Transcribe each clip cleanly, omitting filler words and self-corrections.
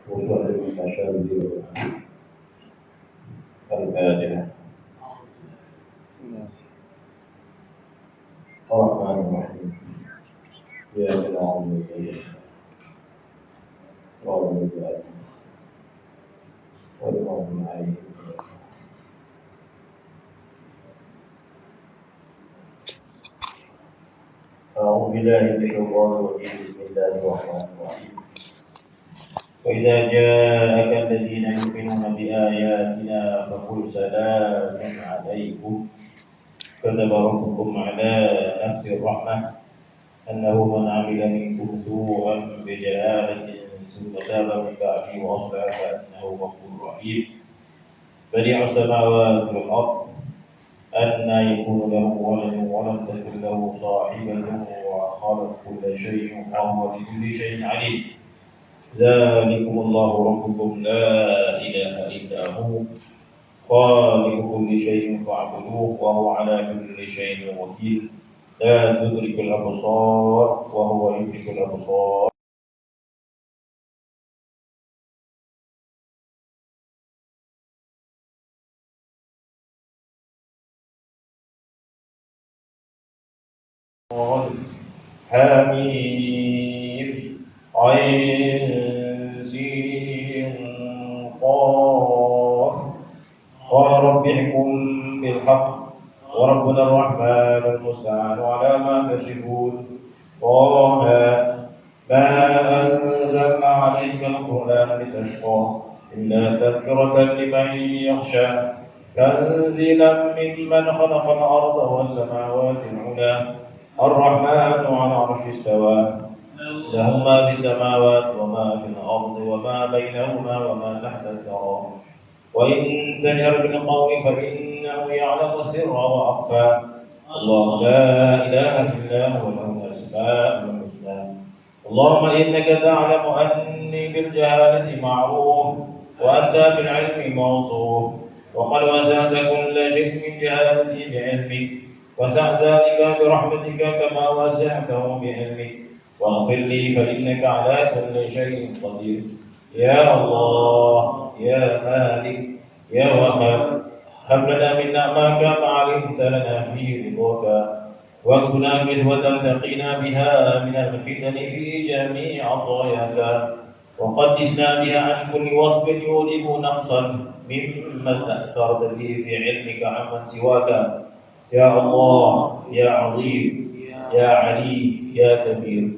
وصحبه المشاهد الفاتحة. الرحمن الرحيم إياك نعبد وإياك نستعين والمغضوب عليهم أعوذ بالله من الشيطان الرجيم بسم الله الرحمن الرحيم وإذا جاءك الذين يؤمنون بآياتنا فقل سلام عليكم كتب ربكم على نفس الرحمة أنه من عمل منكم سوءا بجهالة ثم تاب من بعده وأصلح فإنه غفور رحيم بديع السماوات والأرض أنى يكون له ولد ولم تكن له صاحبة وخلق كل شيء وهو بكل شيء عليم ذلكم الله ربكم لا إله إلا هو خالق كل شيء فاعبدوه وهو على كل شيء وكيل لا تدرك الأبصار وهو يدرك الأبصار حميم عين سين قاف قال رب احكم بالحق وربنا الرحمن المستعان على ما تصفون طه ما أنزلنا عليك القرآن لتشقى إلا تذكرة لمن يخشى تنزيلا ممن خلق الأرض والسماوات العلى الرحمن على العرش استوى له ما في السماوات وما في الأرض وما بينهما وما تحت الثرى وإن تجهر بالقول فإنه يعلم السر وأخفى الله لا إله إلا هو له الأسماء الحسنى اللهم إنك تعلم أني بالجهالة معروف وأنت بالعلم موصوف وقد وسعت كل شيء من جهالتي بعلمك وسع ذلك برحمتك كما وسعته بعلمك واغفر لي فإنك على كل شيء قدير يا الله يا مالك يا وهاب هب لنا من نعمك ما علمت لنا في رضاك واكفنا كسوة تقينا بها من الفتن في جميع عطاياك وقدسنا بها عن كل وصف يوجب نقصا مما استأثرت به في علمك عمن سواك يا الله يا عظيم يا علي يا كبير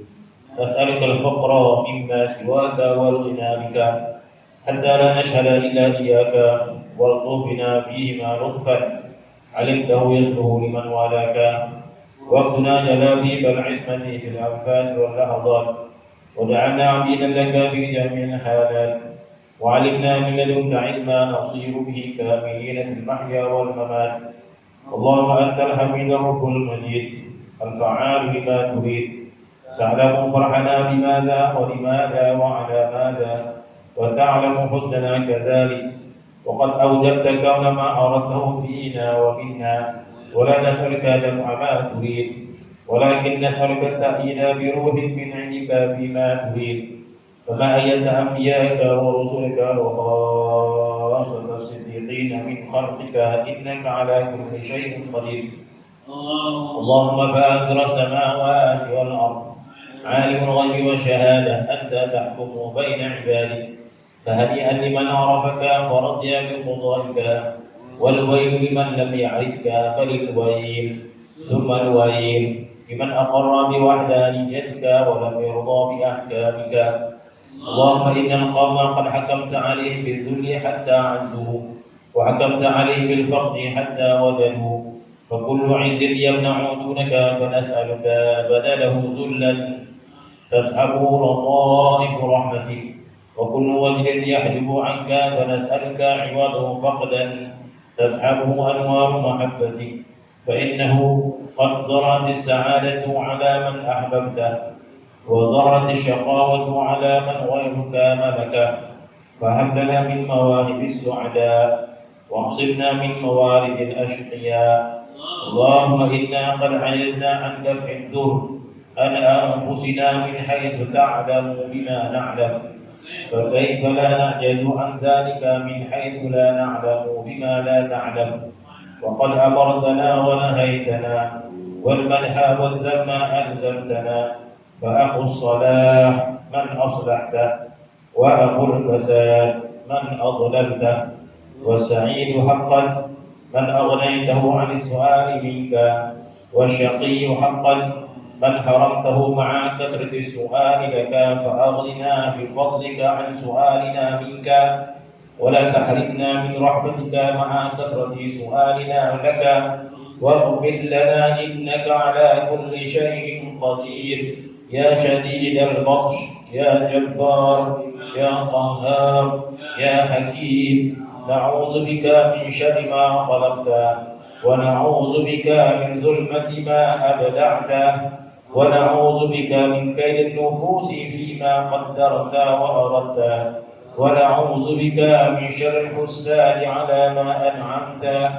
نسألك الفقر مما سواك والغنى بك حتى لا نشهد إلا إياك والطف بنا فيهما لطفا علمته يصلح لمن والاك واكفنا جلابيب العصمة في الأنفاس واللحظات وجعلنا عبيدا لك في جميع الحالات وعلمنا من لدنك علما نصير به كاملين في المحيا والممات اللهم أنت الحميد الرب المجيد الفعال لما تريد تعلم فرحنا بماذا ولماذا وعلى ماذا وتعلم حسننا كذلك وقد أوجبت كون ما أردته فينا ومنا ولا نسألك دفع ما تريد ولكن نسألك التأييد بروح من عندك فيما تريد فما أيدت أنبيائك ورسلك وخاصة الصديقين من خلقك إنك على كل شيء قدير اللهم فاطر السماوات والأرض عالم الغيب والشهادة أنت تحكم بين عبادك فهنيئا لمن عرفك فرضي بقضائك والويل لمن لم يعرفك فللويل ثم الويل لمن أقر بوحدانيتك ولم يرضى بأحكامك اللهم إن القوم قد حكمت عليه بالذل حتى عزوا وحكمت عليه بالفقد حتى وجدوا فكل عز يمنع دونك فنسألك بدله ذلا تسحبه لطائف رحمتك وكل وجه يحجب عنك فنسألك عوضه فقدا تسحبه أنوار محبتك فإنه قد ظهرت السعادة على من أحببته وظهرت الشقاوة على من غيرك ملكه فهب لنا من مواهب السعداء واعصمنا من موارد الأشقياء اللهم إنا قد عجزنا عن دفع الضر عن أنفسنا من حيث تعلم بما نعلم فكيف لا نعجز عن ذلك من حيث لا نعلم بما لا نعلم؟ وقد أمرتنا ونهيتنا، والمنهى والذم ألزمتنا. فأخو الصلاح من أصلحته، وأخو الفساد من أضللته. والسعيد حقا من أغنيته عن السؤال منك، والشقي حقا من حرمته مع كثرة السؤال لك. فأغننا بفضلك عن سؤالنا منك، ولا تحرمنا من رحمتك مع كثرة سؤالنا لك. واغفر لنا إنك على كل شيء قدير، يا شديد البطش، يا جبار، يا قهار، يا حكيم. نعوذ بك من شر ما خلقت، ونعوذ بك من ظلمة ما أبدعت، ونعوذ بك من كيد النفوس فيما قدرت وأردت، ونعوذ بك من شر الحساد على ما أنعمت.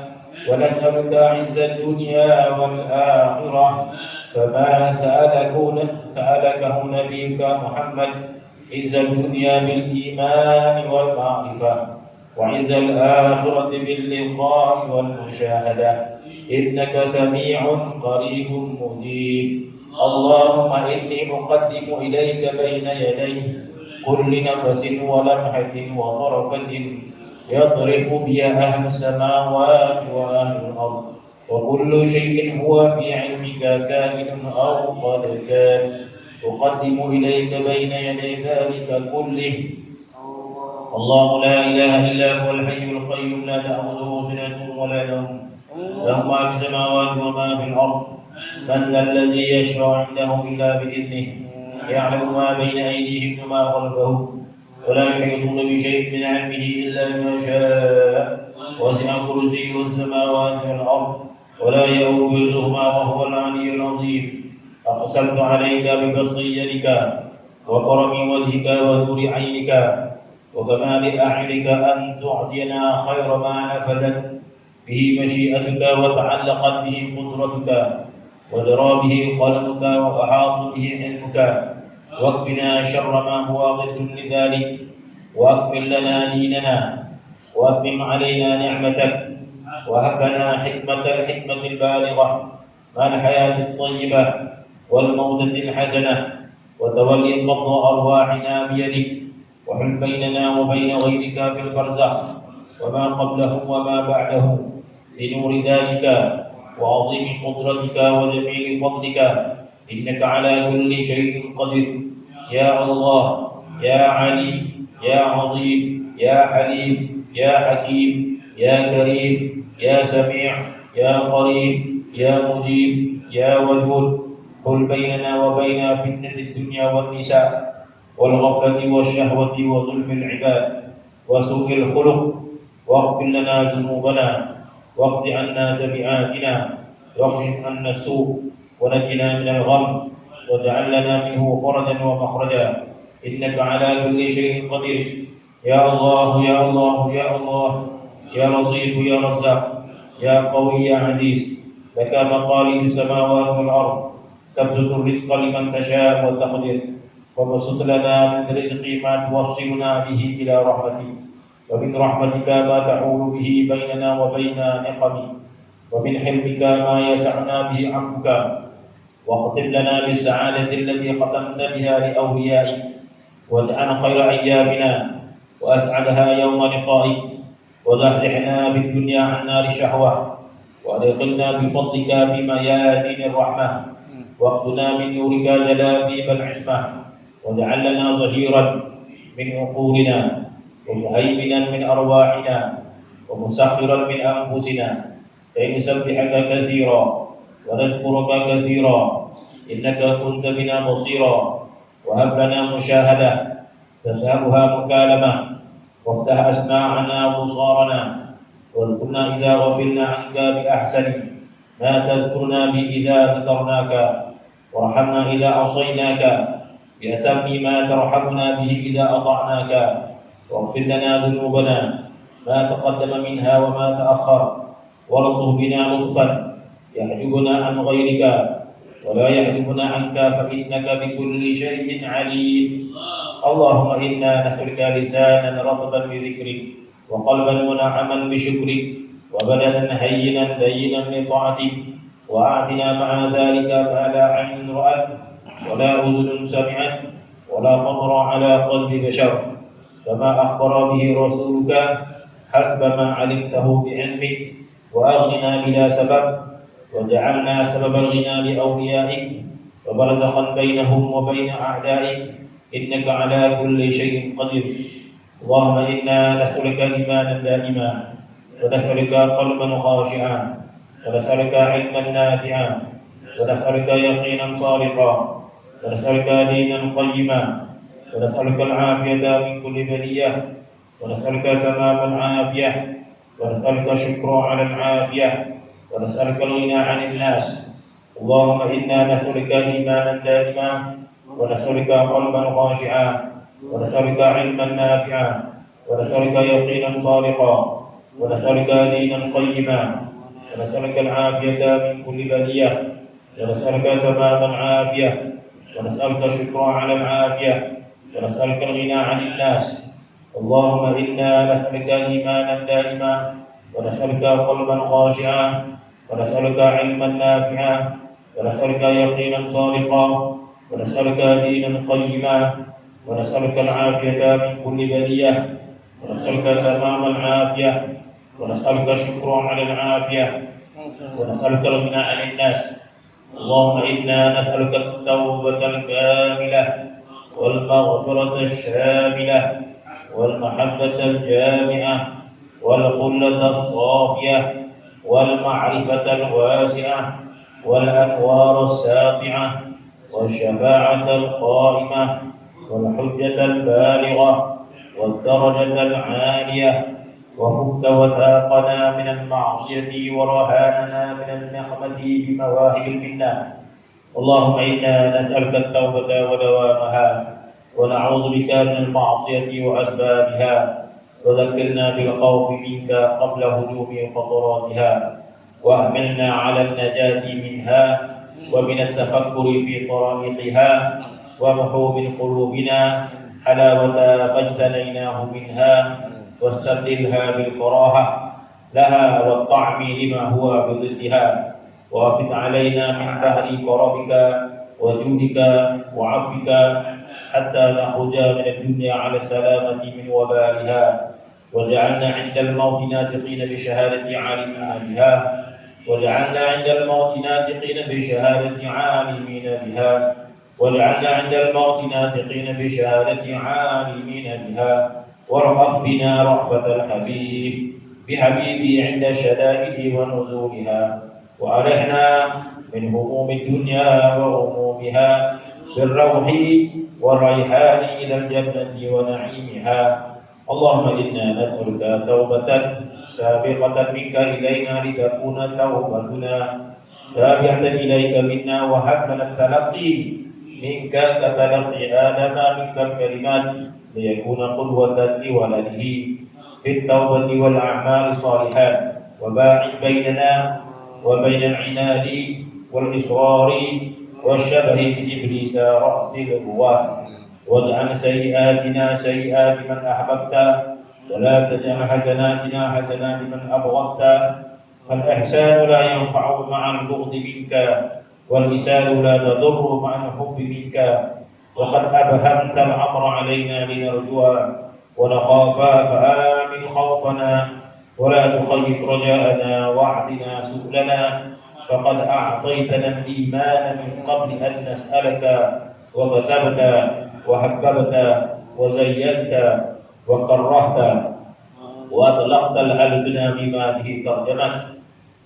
ونسألك عز الدنيا والآخرة، فما سألكه نبيك محمد: عز الدنيا بالإيمان والمعرفة، وعز الآخرة باللقاء والمشاهدة، إنك سميع قريب مجيب. اللهم إني أقدم إليك بين يدي كل نفس ولمحة وطرفة يطرف بي أهل السماوات وأهل الأرض، وكل شيء هو في علمك كامل أو قد كان. أقدم إليك بين يدي ذلك كله الله لا إله إلا هو الحي القيوم، لا تأخذه سنة ولا نوم، له ما في السماوات وما في الأرض. من ذا الذي يشفع عنده إلا بإذنه، يعلم ما بين أيديهم وما خلفهم، ولا يحيطون بشيء من علمه إلا بما شاء. وسع كرسيه السماوات والأرض، ولا يؤوده وهو العلي العظيم. أقسمت عليك ببسط يدك وكرم وجهك ونور عينك وكمال أعينك أن تعطينا خير ما نفذت به مشيئتك وتعلقت به قدرتك وجرى به قلمك وأحاط به علمك. واكفنا شر ما هو ضد لذلك، وأكمل لنا ديننا، وأتمم علينا نعمتك، وهب لنا الحكمة البالغة مع الحياة الطيبة والموتة الحسنة، وتولي قبض أرواحنا بيدك، وحل بيننا وبين غيرك في البرزخ وما قبله وما بعده بنور ذاتك وعظيم قدرتك وجميل فضلك، إنك على كل شيء قدير. يا الله، يا علي، يا عظيم، يا حليم، يا حكيم، يا كريم، يا سميع، يا قريب، يا مجيب، يا ودود، حل بيننا وبين فتنة الدنيا والنساء والغفلة والشهوة وظلم العباد وسوء الخلق، واغفر لنا ذنوبنا، واقض عنا تبعاتنا، واكشف عنا السوء، ونجنا من الغم، واجعل لنا منه فرجا ومخرجا، إنك على كل شيء قدير. يا الله، يا الله، يا الله، يا لطيف، يا رزاق، يا قوي، يا عزيز، لك مقاليد السماوات والأرض، تبسط الرزق لمن تشاء وتقدر، وابسط لنا من رزق ما توصلنا به إلى رحمتك، ومن رحمتك ما تحول به بيننا وبين نقمك، ومن حلمك ما يسعنا به عفوك. واختم لنا بالسعادة التي ختمت بها لأوليائك، واجعل خير أيامنا وأسعدها يوم لقائك، وزحزحنا في الدنيا عن نار الشهوة، وأدخلنا بفضلك في ميادين الرحمة، واقصنا من نورك جلابيب العصمة، واجعل لنا ظهيرا من عقولنا، ومهيمنا من أرواحنا، ومسخرا من أنفسنا، كي نسبحك كثيرا ونذكرك كثيرا، إنك كنت بنا بصيرا. وهب لنا مشاهدة تسهبها مكالمة، وافتح أسماعنا وبصارنا، واذكرنا إذا غفلنا عنك بأحسن ما تذكرنا به إذا ذكرناك، وارحمنا إذا عصيناك بأتم ما ترحمنا به إذا أطعناك. واغفر لنا ذنوبنا ما تقدم منها وما تأخر، والطف بنا لطفا يحجبنا عن غيرك، ولا يحجبنا عنك فإنك بكل شيء عليم. اللهم إنا نسألك لسانا رطبا بذكرك وقلبا منعما بشكرك وبدنا هينا دينا لطاعتك، وأعطنا مع ذلك ما لا عين رأت ولا أذن سمعت ولا خطر على قلب بشر، كما أخبر به رسولك حسب ما علمته بعلمك، وأغننا بلا سبب وجعلنا سبب الغنى لأوليائك وبرزخا بينهم وبين أعدائك، إنك على كل شيء قدير. اللهم إنا نسألك إيمانا دائما، ونسألك قلبا خاشعا، ونسألك علما نافعا، ونسألك يقينا صادقا، ونسألك دينا قيما، ونسألك العافية من كل بلية، ونسألك تمام العافية، ونسألك الشكر على العافية، ونسألك الغنى عن الناس. اللهم إنا نسألك إيمانا دائما، ونسألك قلبا خاشعا، ونسألك علما نافعا، ونسألك يقينا صادقا، ونسألك دينا قيما، ونسألك العافية من كل بلية، ونسألك تمام العافية، ونسألك الشكر على العافية، ونسألك الغنى عن الناس. اللهم إنا نسألك إيمانا دائما، ونسألك قلبا خاشعا، ونسألك علما نافعا، ونسألك يقينا صادقا، ونسألك دينا قيما، ونسألك العافية من كل بلية، ونسألك تمام العافية، ونسألك الشكر على العافية، ونسألك الغنى عن الناس. اللهم إنا نسألك التوبة الكاملة والمغفرة الشاملة والمحبة الجامعة والخلة الصافية والمعرفة الواسعة والأنوار الساطعة والشفاعة القائمة والحجة البالغة والدرجة العالية، وفك وثاقنا من المعصية ورهاننا من النعمة بمواهب المنة. اللهم إنا نسألك التوبة ودوامها، ونعوذ بك من المعصية وأسبابها، وذكرنا بالخوف منك قبل هجوم خطراتها، واحملنا على النجاة منها ومن التفكر في طرائقها، وامحو من قلوبنا حلاوة ما اجتنيناه منها، واستبدلها بالكراهة لها والطعم لما هو بضدها، وافد علينا من بحر كرمك وجودك وعفوك حتى نخرج من الدنيا على السلامة من وبالها، وجعلنا عند الموت ناطقين بشهادة عالمين بها، وجعلنا عند الموت ناطقين بشهادة عالمين بها، وجعلنا عند الموت ناطقين بشهادة عالمين بها، وارحم بنا رحمة الحبيب بحبيبي عند الشدائد ونزولها، وأرحنا من هموم الدنيا وغمومها بالروح والريحان إلى الجنة ونعيمها. اللهم إنا نسألك توبة سابقة منك إلينا لتكون توبتنا تابعة إليك منا، وهب لنا التلقي منك كتلقي آدم منك الكلمات، ليكون قدوة لولده في التوبة والأعمال الصالحات، وباعد بيننا وبين العناد والإصرار والشبه بإبليس رأس الغواة، واجعل سيئاتنا سيئات من أحببت، ولا تجعل حسناتنا حسنات من أبغضت، فالإحسان لا ينفع مع البغض منك، والإسان لا تضر مع الحب منك، وقد أبهمت الأمر علينا لنرجوها ونخافا، فآمن خوفنا ولا تخيب رجاءنا، واعطنا سؤلنا، فقد أعطيتنا الإيمان من قبل أن نسألك، وكتبت وحببت وزينت وكرهت وأطلقت الألسن بما به ترجمت،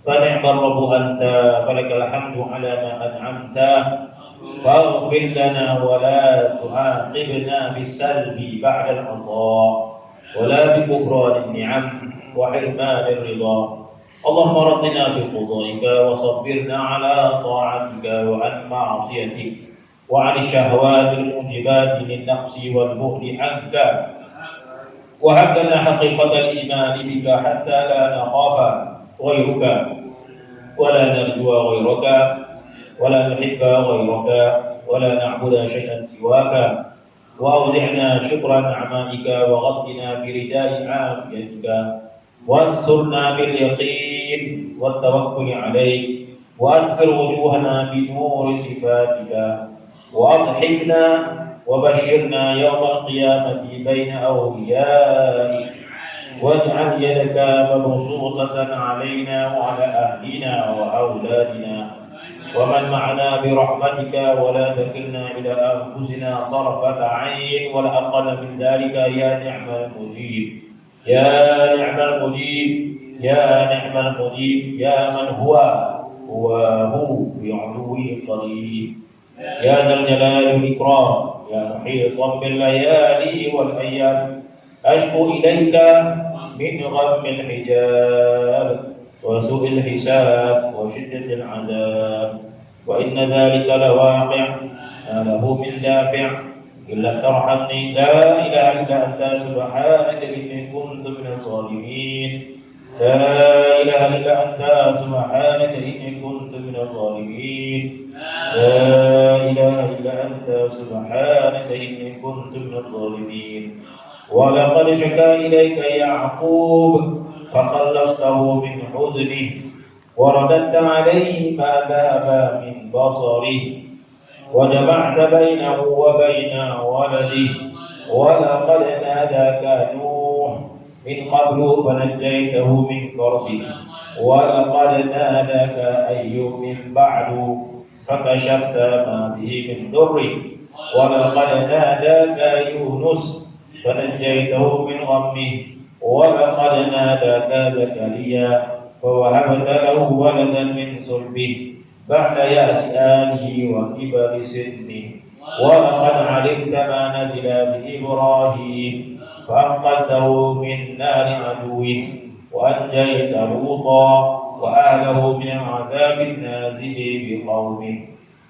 فنعم الرب أنت، فلك الحمد على ما أنعمت، فاغفر لنا ولا تعاقبنا بالسلب بعد العطاء، ولا بكفران النعم وحرمان الرضا. اللهم ردنا بقضائك وصبرنا على طاعتك وعن معصيتك، وعن الشهوات الموجبات للنقص والبعد عنك، وهب لنا حقيقة الإيمان بك حتى لا نخاف غيرك ولا نرجو غيرك، ولا نحب غيرك ولا نعبد شيئا سواك وأوزعنا شكر نعمائك وغطنا برداء عافيتك وانصرنا باليقين والتوكل عليك وأسفر وجوهنا بنور صفاتك وأضحكنا وبشرنا يوم القيامة بين أوليائك واجعل يدك مبسوطة علينا وعلى أهلنا وأولادنا ومن معنا برحمتك ولا تكلنا إلى أنفسنا طرفة عين ولا أقل من ذلك يا نعم المجيب يا نعم المجيب يا نعم المجيب يا من هو في علوه قريب يا ذا الجلال والإكرام يا محيطا بالليالي والأيام أشكو إليك من غم الحجاب وسوء الحساب وشدة العذاب وإن ذلك لواقع ما له من دافع إلا ترحمني لا إله إلا أنت سبحانك إني كنت من الظالمين لا إله إلا أنت سبحانك إني كنت من الظالمين لا إله إلا أنت سبحانك إني كنت من الظالمين ولقد شكا إليك يعقوب فخلصته من حزنه ورددت عليه ما ذهب من بصره وجمعت بينه وبين ولده ولقد ناداك نوح من قبل فنجيته من كربه ولقد ناداك أيوب من بعد فكشفت ما به من ضره ولقد ناداك يونس فنجيته من غمه ولقد ناداك زكريا فوهبت له ولدا من صلبه بعد يأس آله وكبر سنه ولقد علمت ما نزل بإبراهيم فأنقذته من نار عدوه وأنجيت لوطا وأهله من العذاب النازل بقومه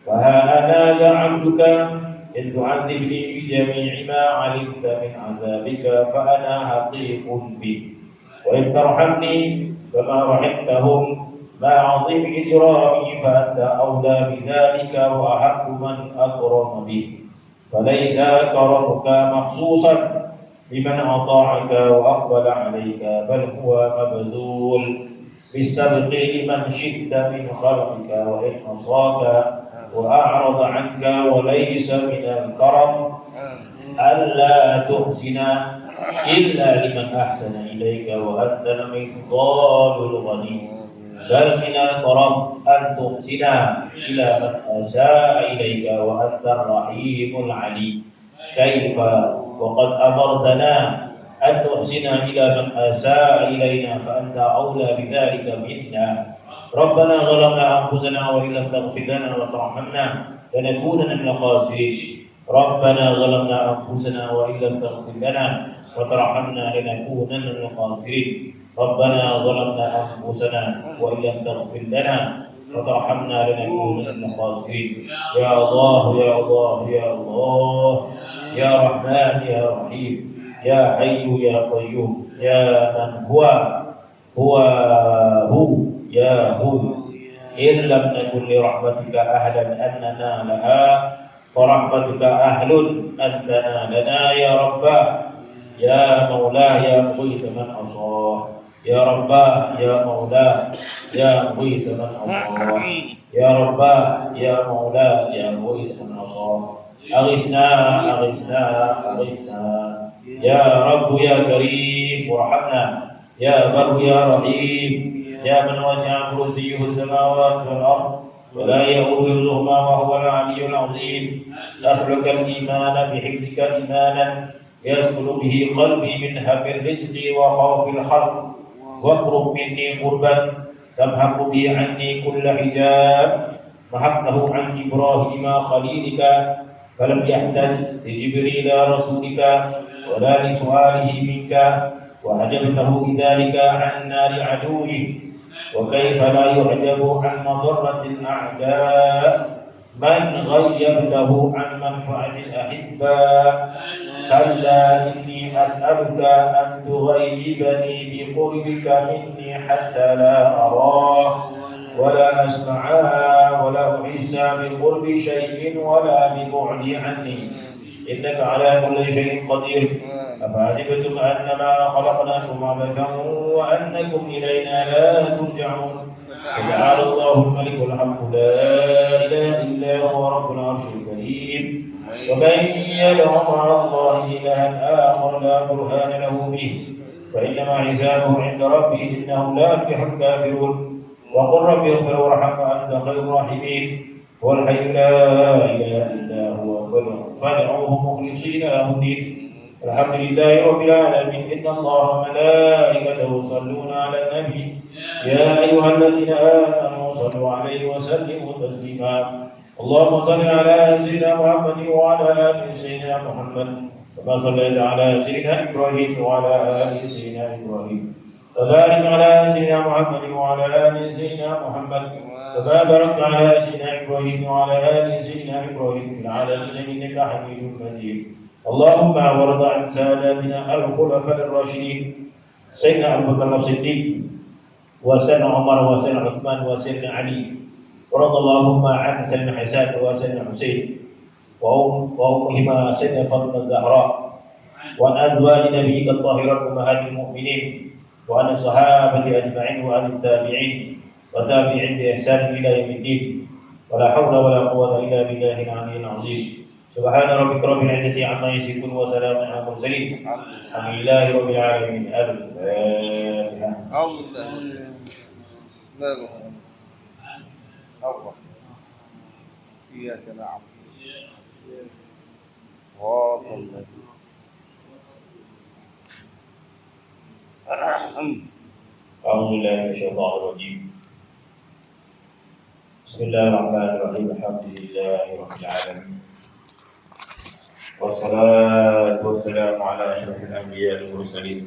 فها أنا ذا عبدك إن تعذبني بجميع ما علمت من عذابك فأنا حقيق به وإن ترحمني فما رحمتهم ما عظيم إجرامي فأنت أولى بذلك وأحق من أكرم به فليس كرمك مخصوصا لمن أطاعك وأقبل عليك بل هو مبذول بالسبق لمن شئت من خلقك وإن عصاك وأعرض عنك وليس من الكرم ألا تحسن إلا لمن أحسن إليك وأنت المفضال الغني بل من الكرم أن تحسن إلى من أساء إليك وأنت الرحيم العليم كيف وقد أمرتنا أن نحسن إلى من أساء إلينا فأنت أولى بذلك منا ربنا ظلمنا أنفسنا وإن لم تغفر لنا وترحمنا لنكونن من الخاسرين ربنا ظلمنا أنفسنا وإن لم تغفر لنا وترحمنا لنكونن من الخاسرين ربنا ظلمنا أنفسنا وإن لم تغفر لنا وترحمنا لنكونن من الخاسرين يا الله يا الله يا الله يا رحمن يا رحيم يا حي يا قيوم يا من هو يا هو إن لم نكن لرحمتك أهلا أن ننالها فرحمتك أهل أن تنالنا يا رباه يا مولاه يا مغيث من عصاه يا رباه يا مولاه يا مغيث من عصاه يا رباه يا مولاه يا مغيث من عصاه أغثنا أغثنا أغثنا يا رب يا كريم وارحمنا يا بر يا رحيم يا من وسع كرسيه السماوات والأرض ولا يؤوده وهو العلي العظيم نسألك الإيمان بحفظك إيمانا يسكن به قلبي من هم الرزق وخوف الخلق واقرب مني قربا تمحق به عني كل حجاب محقته عن إبراهيم خليلك فلم يحتج لجبريل رسولك ولا لسؤاله منك وحجبته بذلك عن نار عدوه وكيف لا يعجب عن مضرة الأعداء من غيبته عن منفعة الأحباء كلا إني أسألك أن تغيبني بقربك مني حتى لا أراه ولا أسمعا ولا أحس بقرب شيء ولا ببعد عنه إنك على كل شيء قدير أفعجبتم أنما خلقناكم عبثا وأنكم إلينا لا ترجعون فتعالى الله الملك الحق لا إله إلا هو رب العرش الكريم ومن يدع مع الله إلها آخر لا برهان له به فإنما حسابه عند ربه إنه لا يفلح الكافرون وقل رب اغفر وارحم وأنت خير الراحمين هو الحي لا إله إلا هو فادعوه مخلصين له الدين الحمد لله رب العالمين إن الله وملائكته يصلون على النبي يا أيها الذين آمنوا صلوا عليه وسلموا تسليما اللهم صل على سيدنا محمد وعلى آل سيدنا محمد كما صليت على سيدنا إبراهيم وعلى آل سيدنا إبراهيم وبارك على سيدنا محمد وعلى آل سيدنا محمد كما باركت على سيدنا إبراهيم وعلى آل سيدنا إبراهيم في العالمين إنك حميد مجيد اللهم وارض عن ساداتنا الخلفاء الراشدين سيدنا أبو بكر الصديق وسيدنا عمر وسيدنا عثمان وسيدنا علي ورضى اللهم عن سيدنا حسان وسيدنا حسين وأمهما سيدنا فاطمة الزهراء وعن أزواج نبيك الطاهرات أمهات المؤمنين وعن الصحابة أجمعين وعن التابعين وتابعين بإحسان إلى يوم الدين ولا حول ولا قوة إلا بالله العلي العظيم سبحان ربك رب العزة عما يصفون وسلام على المرسلين الحمد لله رب العالمين الفاتحة الله إياك نعبد صراط الذين أعوذ بالله من الشيطان الرجيم بسم الله الرحمن الرحيم الحمد لله رب العالمين والصلاة والسلام على أشرف الأنبياء والمرسلين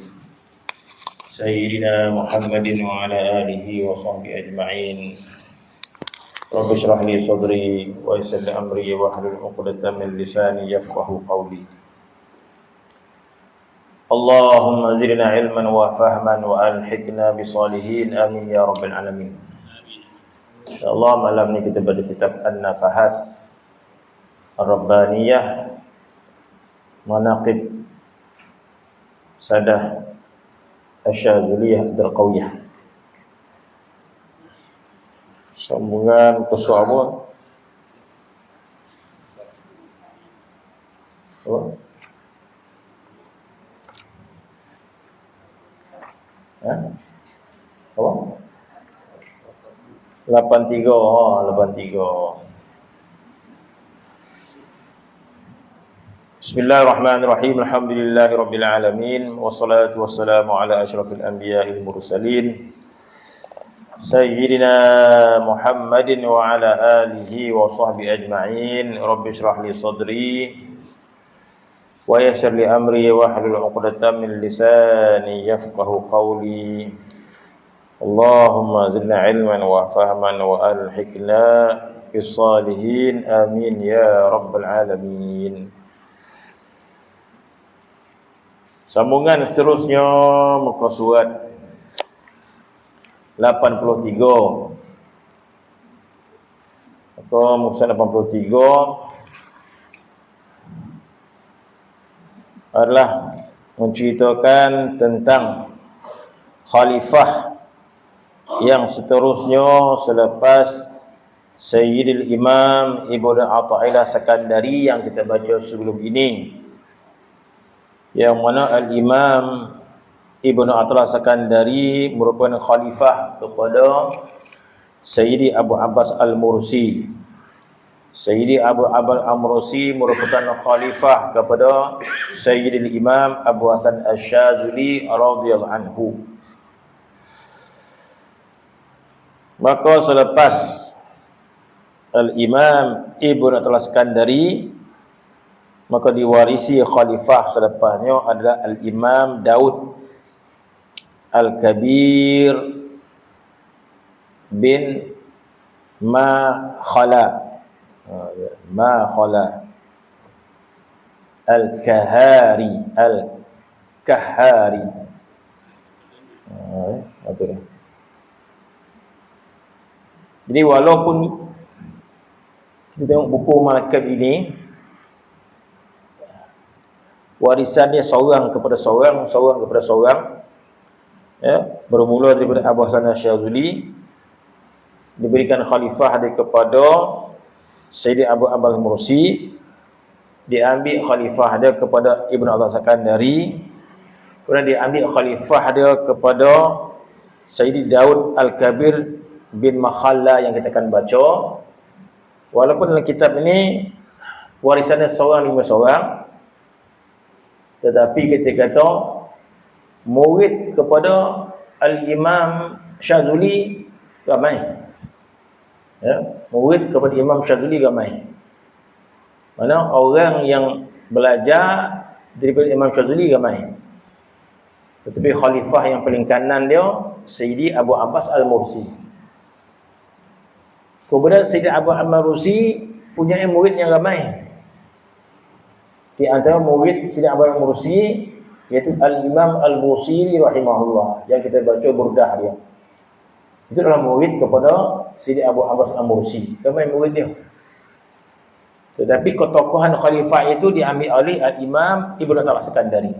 سيدنا محمد وعلى آله وصحبه أجمعين رب اشرح لي صدري ويسر لي أمري واحلل عقدة من لساني يفقه قولي اللهم زدنا علما وفهما وألحقنا بصالحين آمين يا رب العالمين. InsyaAllah malam ini kita baca kitab An-Nafahat Ar-Rabbaniyah Manaqib Sadah Asyadzuliyah Ad-Qawiyah. Sambungan ke Su'abun. Apa? 83. 83. Bismillahirrahmanirrahim. Alhamdulillahirabbil alamin wassalatu wassalamu ala asyrafil anbiya'il mursalin sayyidina Muhammadin wa ala alihi wa sahbihi ajma'in. Rabbi shrah li sadri wa yassir li amri wahlul 'uqdatam min lisani yafqahu qawli. Allahumma zidna ilman wa fahman wa alhiqna bis salihin amin ya rabbal alamin. Sambungan seterusnya muka surat 83 atau muka 83 adalah menceritakan tentang khalifah yang seterusnya selepas Sayyidil Imam Ibnu Athaillah Sakandari yang kita baca sebelum ini, yang mana Al-Imam Ibnu Athaillah Sakandari merupakan khalifah kepada Sayyidi Abu Abbas Al-Mursi. Sayyidi Abu Abbas Al-Mursi merupakan khalifah kepada Sayyidil Imam Abu Hasan Asy-Syadzili radhiyallahu anhu. Maka selepas Al-Imam Ibnu Athaillah Sakandari, maka diwarisi khalifah selepasnya adalah Al-Imam Daud Al-Kabir bin Makhala Al-Kahari betul. Jadi walaupun kita tengok buku Malaikat ini, warisannya seorang kepada seorang, seorang kepada seorang, ya, bermula daripada Abu Hasan Asy'adzuli, diberikan khalifah dia kepada Sayyidi Abu Abbas Mursi, diambil khalifah dia kepada Ibnu Athaillah Sakandari, kemudian diambil khalifah dia kepada Sayyidi Daud Al-Kabir bin Makhalla yang kita akan baca. Walaupun dalam kitab ini warisannya seorang lima seorang, tetapi kita kata murid kepada Al-Imam Syadzuli ramai. Ya, murid kepada Imam Syadzuli ramai. Mana orang yang belajar daripada Imam Syadzuli ramai. Tetapi khalifah yang paling kanan dia Sayyidi Abu Abbas Al-Mursi. Kemudian Sayyidi Abu Abbas Al-Mursi punya murid yang ramai. Di antara murid Sayyidi Abu Abbas Al-Mursi iaitu Al-Imam Al-Busiri rahimahullah, yang kita baca burdah dia. Itu adalah murid kepada Sayyidi Abu Abbas Al-Mursi. Ramai murid dia. Tetapi ketokohan khalifah itu diambil oleh Al-Imam Ibnu Athaillah Sakandari.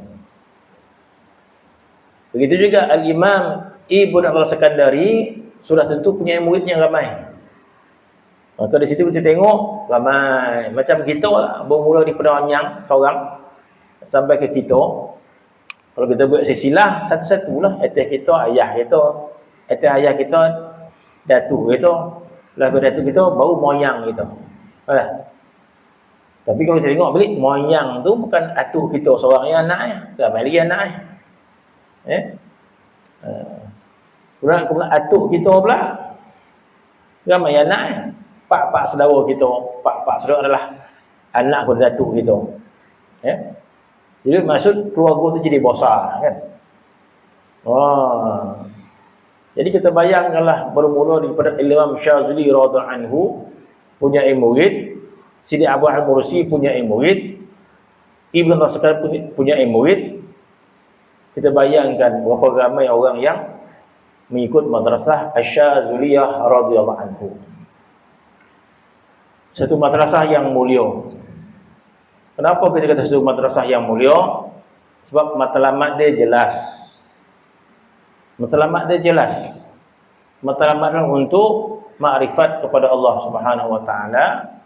Begitu juga Al-Imam Ibnu Athaillah Sakandari sudah tentu punya murid yang ramai. Maka di situ kita tengok ramai. Macam kita lah, bermula di Pedanyang seorang sampai ke kita. Kalau kita buat silsilah satu-satulah. Atas kita ayah kita, atas ayah kita datuk kita, lepas datuk kita baru moyang kita. Alah. Tapi kalau kita tengok balik, moyang tu bukan atuk kita seorang yang anak, ramai lagi anak. Kemudian atuk kita pula ramai anak. Pak saudara kita, pak saudara adalah anak kepada datuk kita. Ya. Jadi maksud keluarga tu jadi besar kan. Jadi kita bayangkanlah bermula daripada Imam Syadzuli radhiyallahu anhu punya murid, Sayyidi Abu Al-Mursi punya murid, Ibnu Athaillah punya murid. Kita bayangkan berapa ramai orang yang mengikut madrasah Asy-Syadzuliyah radhiyallahu anhu. Satu madrasah yang mulia. Kenapa kita kata satu madrasah yang mulia? Sebab matlamat dia jelas. Matlamat dia jelas. Matlamat untuk makrifat kepada Allah Subhanahu wa taala,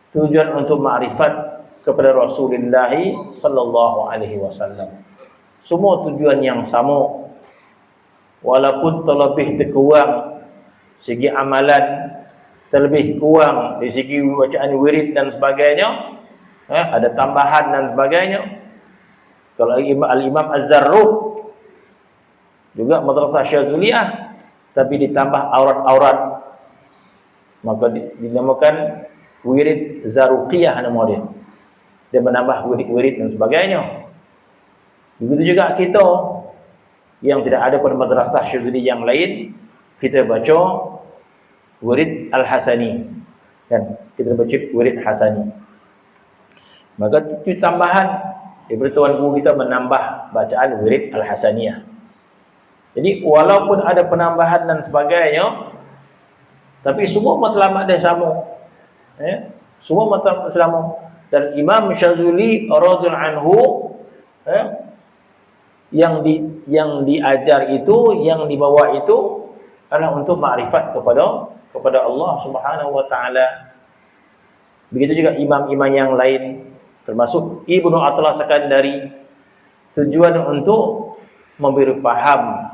tujuan untuk makrifat kepada Rasulullah sallallahu alaihi wasallam. Semua tujuan yang sama. Walaupun terlebih terkurang segi amalan, terlebih kurang dari segi bacaan wirid dan sebagainya, ada tambahan dan sebagainya. Kalau Al-Imam Az-Zarruq juga madrasah Syadzuliyah, tapi ditambah aurat-aurat, maka dinamakan wirid Zaruqiyah nama dia. Dia menambah wirid-wirid dan sebagainya. Begitu juga kita yang tidak ada pada madrasah Syadzuliyah yang lain, kita baca wirid Al-Hasani, kan? Kita baca wirid Hasani. Maka itu tambahan daripada tuan guru kita menambah bacaan wirid Al-Hasaniyah. Jadi walaupun ada penambahan dan sebagainya, tapi semua matlamat dia sama. Semua matlamat sama. Dan Imam Syadzuli radhiyallahu anhu yang diajar itu, yang dibawa itu adalah untuk makrifat kepada Allah Subhanahu wa taala. Begitu juga imam-imam yang lain, termasuk Ibnu Athaillah Sakandari, tujuan untuk memberi faham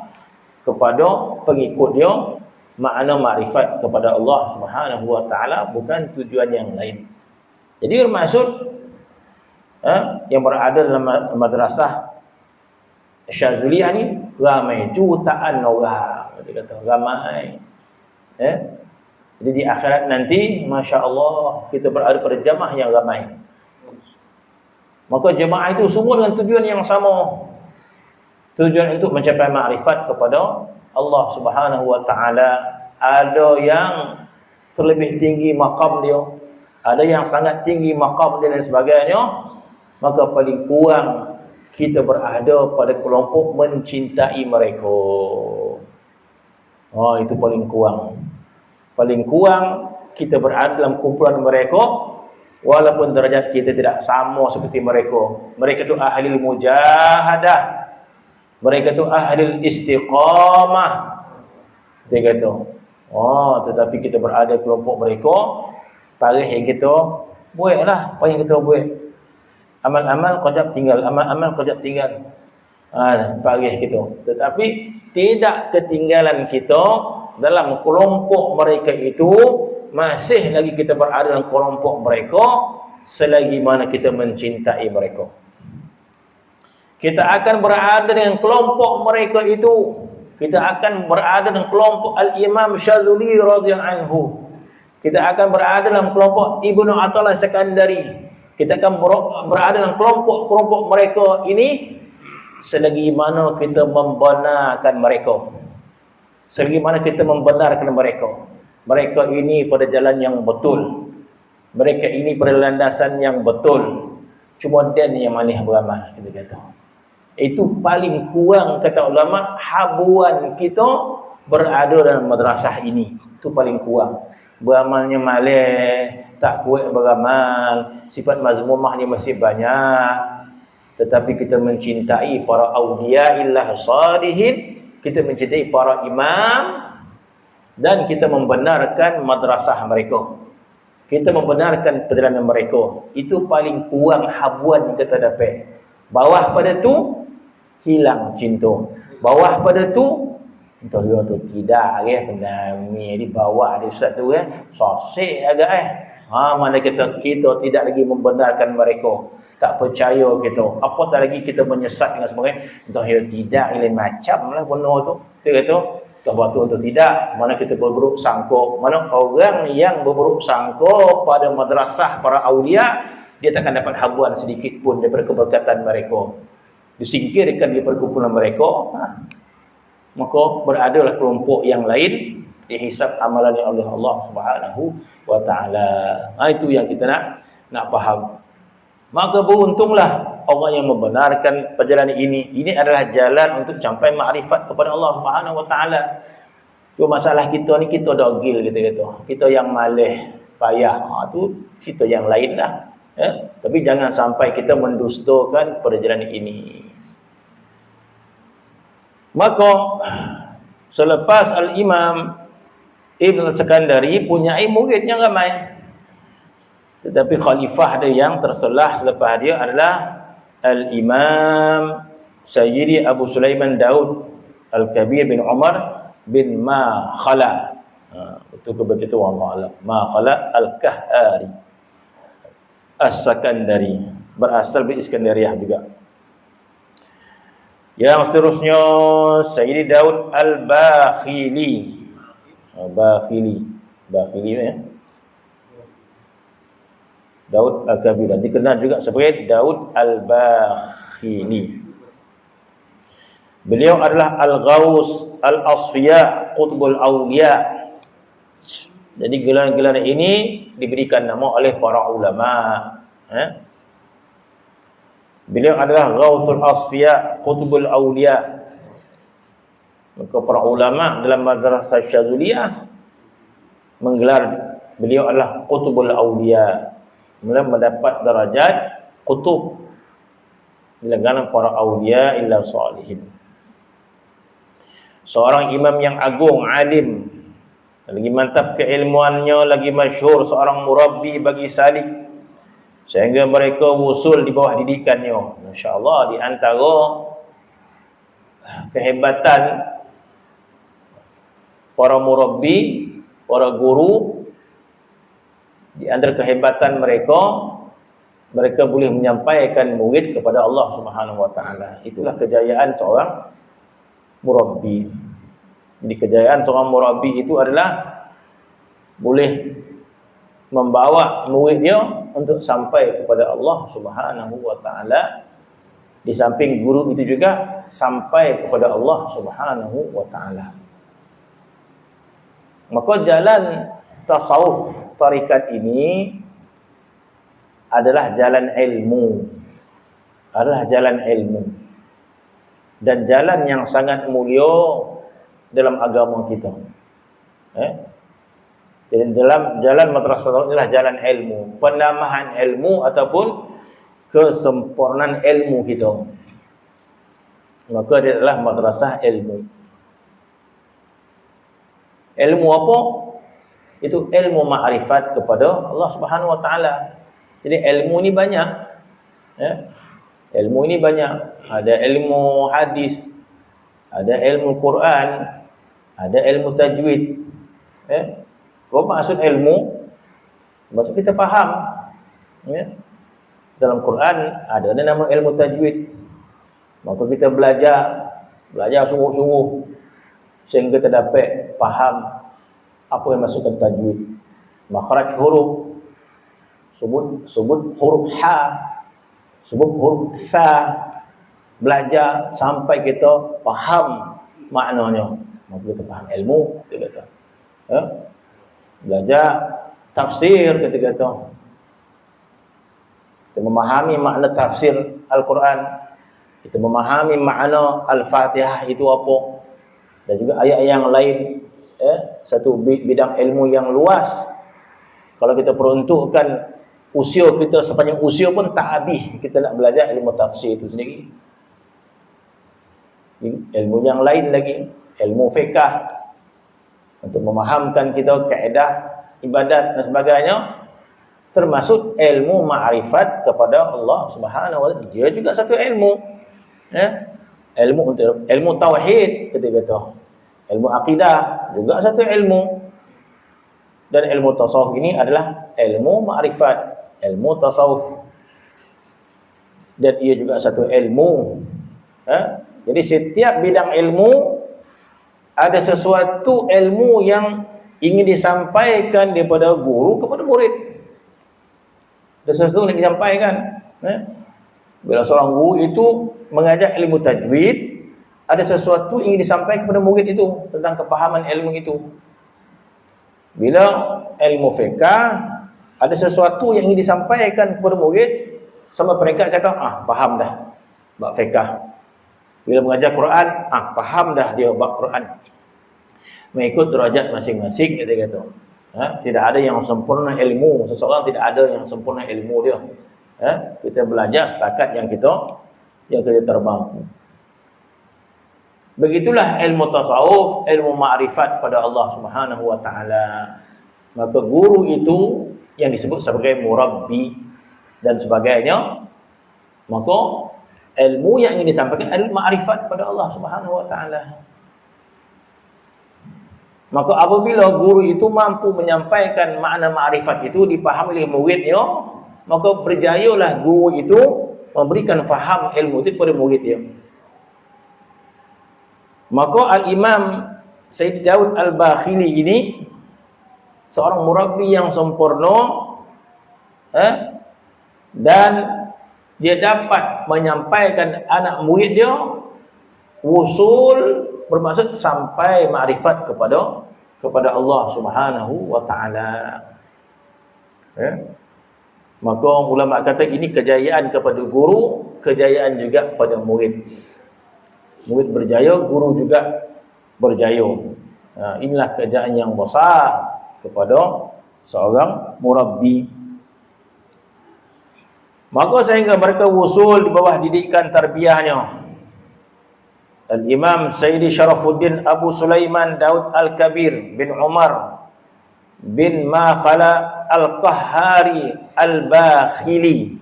kepada pengikut dia makna makrifat kepada Allah Subhanahu wa taala, bukan tujuan yang lain. Jadi bermaksud yang berada dalam madrasah Syadzuliyah ni ramai, jutaan orang, kita kata ramai. Jadi di akhirat nanti, Masya Allah, kita berada pada jamaah yang ramai. Maka jamaah itu semua dengan tujuan yang sama. Tujuan untuk mencapai makrifat kepada Allah Subhanahu wa taala. Ada yang terlebih tinggi maqam dia, ada yang sangat tinggi maqam dia dan sebagainya. Maka paling kurang kita berada pada kelompok mencintai mereka. Itu paling kurang. Paling kurang kita berada dalam kumpulan mereka, walaupun derajat kita tidak sama seperti mereka. Mereka itu ahli mujahadah, mereka itu ahli istiqamah. Dia kata, oh, tetapi kita berada kelompok mereka, parih yang kita buatlah apa yang kita buat. Amal-amal qadab tinggal, amal-amal qadab tinggal. Parih kita. Tetapi tidak ketinggalan kita dalam kelompok mereka itu, masih lagi kita berada dalam kelompok mereka selagi mana kita mencintai mereka. Kita akan berada dengan kelompok mereka itu. Kita akan berada dengan kelompok Al-Imam Syazuli radhiyallahu anhu. Kita akan berada dalam kelompok Ibnu Athaillah Sekandari. Kita akan berada dalam kelompok-kelompok mereka ini selagi mana kita membenarkan mereka. Selagi mana kita membenarkan mereka. Mereka ini pada jalan yang betul. Mereka ini pada landasan yang betul. Cuma dan yang manis beramal, kita kata. Itu paling kurang, kata ulama, habuan kita berada dalam madrasah ini. Itu paling kurang. Beramalnya malah, tak kuat beramal, sifat mazmumah ni masih banyak. Tetapi kita mencintai para awliya'illah salihin, kita mencintai para imam, dan kita membenarkan madrasah mereka. Kita membenarkan perjalanan mereka. Itu paling kurang habuan yang kita dapat. Bawah pada tu hilang cinta. Bawah pada tu entah dia tu tidak pendami di bawah di ustaz tu sosik agak mana kita tidak lagi membenarkan mereka, tak percaya kita, apatah lagi kita menyesat dengan sebagainya. Entah dia tidak lain macam lah benda tu. Dia kata tak betul atau tidak, mana kita berburuk sangka. Mana orang yang berburuk sangka pada madrasah para awliya, dia takkan dapat habuan sedikit pun daripada keberkatan mereka. Disingkirkan di perkumpulan mereka, maka beradalah kelompok yang lain dihisab amalannya oleh Allah Subhanahu wa taala. Itu yang kita nak faham. Maka beruntunglah orang yang membenarkan perjalanan ini. Ini adalah jalan untuk sampai makrifat kepada Allah Subhanahu wa taala. Cuma masalah kita ni, kita dogil, kita kata. Kita yang malah payah. Tu kita yang lain lah. Tapi jangan sampai kita mendustakan perjalanan ini. Maka selepas Al-Imam Ibn Sekandari punya murid yang ramai. Tetapi khalifah dia yang terselah selepas dia adalah Al-Imam Sayyidi Abu Sulaiman Daud Al-Kabir bin Umar bin Ma Khala. Betul ke baca tu Allah Alam. Ma Khala Al-Kahari As-Sakandari, berasal dari Iskandariyah juga. Yang seterusnya Sayyidi Daud Al-Bakhili. Bakhili ya. Daud Al-Kabir, dikenal juga sebagai Daud Al-Bakhili. Beliau adalah Al-Ghaus Al-Asfiya Qutbul Awliya. Jadi gelar-gelar ini diberikan nama oleh para ulama. Beliau adalah Ghausul Asfiya Qutbul Awliya. Maka para ulama dalam madrasah Syazuliyah menggelar beliau adalah Qutbul Awliya. Mula mendapat darajat kutub di kalangan para awliya illa salihin. Seorang imam yang agung, alim, lagi mantap keilmuannya, lagi masyhur, seorang murabbi bagi salik, sehingga mereka wusul di bawah didikannya. Masya-Allah, di antara kehebatan para murabbi, para guru, di antara kehebatan mereka boleh menyampaikan murid kepada Allah Subhanahu wa taala. Itulah kejayaan seorang murabbi. Jadi kejayaan seorang murabbi itu adalah boleh membawa murid dia untuk sampai kepada Allah Subhanahu wa taala. Di samping guru itu juga sampai kepada Allah Subhanahu wa taala. Maka jalan tasawuf tarikat ini adalah jalan ilmu. Adalah jalan ilmu. Dan jalan yang sangat mulia dalam agama kita. Jadi dalam jalan madrasah tasawuf inilah jalan ilmu, penambahan ilmu ataupun kesempurnaan ilmu kita. Maka dia adalah madrasah ilmu. Ilmu apa? Itu ilmu ma'rifat kepada Allah Subhanahu wa taala. Jadi ilmu ni banyak. Ya. Ilmu ini banyak. Ada ilmu hadis, ada ilmu Quran, ada ilmu tajwid. Ya. Apa maksud ilmu? Maksud kita faham. Ya. Dalam Quran ada nama ilmu tajwid. Maka kita belajar sungguh-sungguh sehingga kita dapat faham apa yang masukkan tajwid. Makhraj huruf, sebut huruf ha, sebut huruf tha, belajar sampai kita faham maknanya. Maka kita faham ilmu, kita kata. Ya? Belajar tafsir, kita kata. Kita memahami makna tafsir Al-Quran, kita memahami makna Al-Fatihah itu apa, dan juga ayat yang lain. Satu bidang ilmu yang luas. Kalau kita peruntukkan usia kita sepanjang usia pun tak habis kita nak belajar ilmu tafsir itu sendiri. Ilmu yang lain lagi, ilmu fiqh untuk memahamkan kita kaedah ibadat dan sebagainya, termasuk ilmu ma'rifat kepada Allah Subhanahu wa taala. Dia juga satu ilmu. Ya. Ilmu tauhid kita kata. Ilmu akidah juga satu ilmu. Dan ilmu tasawuf ini adalah ilmu ma'rifat, ilmu tasawuf. Dan ia juga satu ilmu. Jadi setiap bidang ilmu ada sesuatu ilmu yang ingin disampaikan daripada guru kepada murid. Ada sesuatu yang disampaikan. Bila seorang guru itu mengajar ilmu tajwid, ada sesuatu ingin disampaikan kepada murid itu tentang kepahaman ilmu itu. Bila ilmu fiqh, ada sesuatu yang ingin disampaikan kepada murid, sama peringkat kata, faham dah bab fiqh. Bila mengajar Quran, faham dah dia bab Quran. Mengikut derajat masing-masing, kita kata. Tidak ada yang sempurna ilmu. Seseorang tidak ada yang sempurna ilmu dia. Kita belajar setakat yang kita termampu. Begitulah ilmu tasawuf, ilmu ma'rifat pada Allah Subhanahu wa taala. Maka guru itu yang disebut sebagai murabbi dan sebagainya. Maka ilmu yang ingin disampaikan adalah ma'rifat pada Allah Subhanahu wa taala. Maka apabila guru itu mampu menyampaikan makna ma'rifat itu dipahami oleh muridnya, maka berjayalah guru itu memberikan faham ilmu itu kepada muridnya. Maka Al-Imam Sayyid Daud Al-Bakhili ini seorang murabbi yang sempurna, dan dia dapat menyampaikan anak murid dia wusul, bermaksud sampai makrifat kepada Allah Subhanahu wa taala. Maka ulama kata ini kejayaan kepada guru, kejayaan juga pada murid. Murid berjaya, guru juga berjaya. Inilah kejayaan yang besar kepada seorang murabbi. Maka sehingga mereka wusul di bawah didikan tarbiyahnya. Al-Imam Sayyidi Syarafuddin Abu Sulaiman Daud Al-Kabir bin Umar bin Makhala Al-Qahhari Al-Bakhili.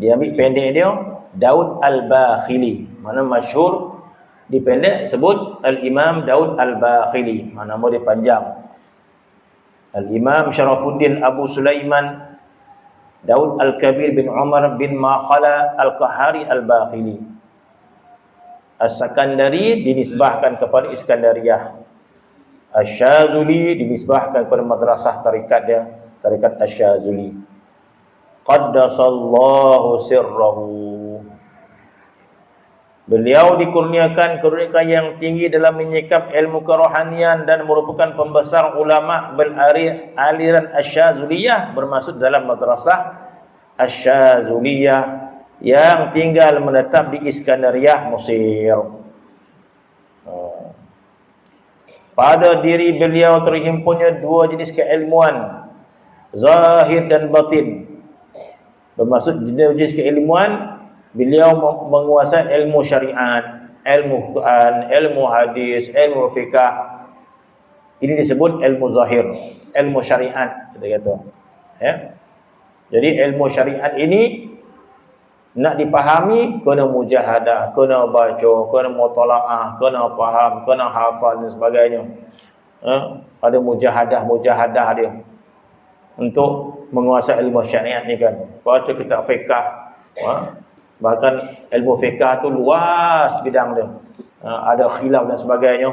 Dia ambil pendek dia Daud Al-Bakhili. Mana masyhur dipendek sebut Al-Imam Daud Al-Bakhili. Mana nama dia panjang. Al-Imam Syarafuddin Abu Sulaiman Daud Al-Kabir bin Umar bin Makhala Al-Qahhari Al-Bakhili. As-Sakandari dinisbahkan kepada Iskandariyah. Asy-Syazuli dinisbahkan kepada madrasah tarikat dia, tarikat Asy-Syazuli. Qaddasallahu sirrahu. Beliau dikurniakan kedudukan yang tinggi dalam menyikap ilmu kerohanian dan merupakan pembesar ulama beraliran Asy-Syazuliyah, bermaksud dalam madrasah Asy-Syazuliyah yang tinggal menetap di Iskandariyah, Mesir. pada diri beliau terhimpunnya dua jenis keilmuan, zahir dan batin. Bermaksud dua jenis keilmuan, beliau menguasai ilmu syariat, ilmu Quran, ilmu hadis, ilmu fiqh. Ini disebut ilmu zahir, ilmu syariat kita kata. Ya. Jadi ilmu syariat ini nak dipahami kena mujahadah, kena baca, kena mutalaah, kena faham, kena hafal dan sebagainya. Ada mujahadah dia untuk menguasai ilmu syariat ni kan. Baca kitab fiqh, bahkan ilmu fiqh tu luas bidang dia. Ada khilaf dan sebagainya.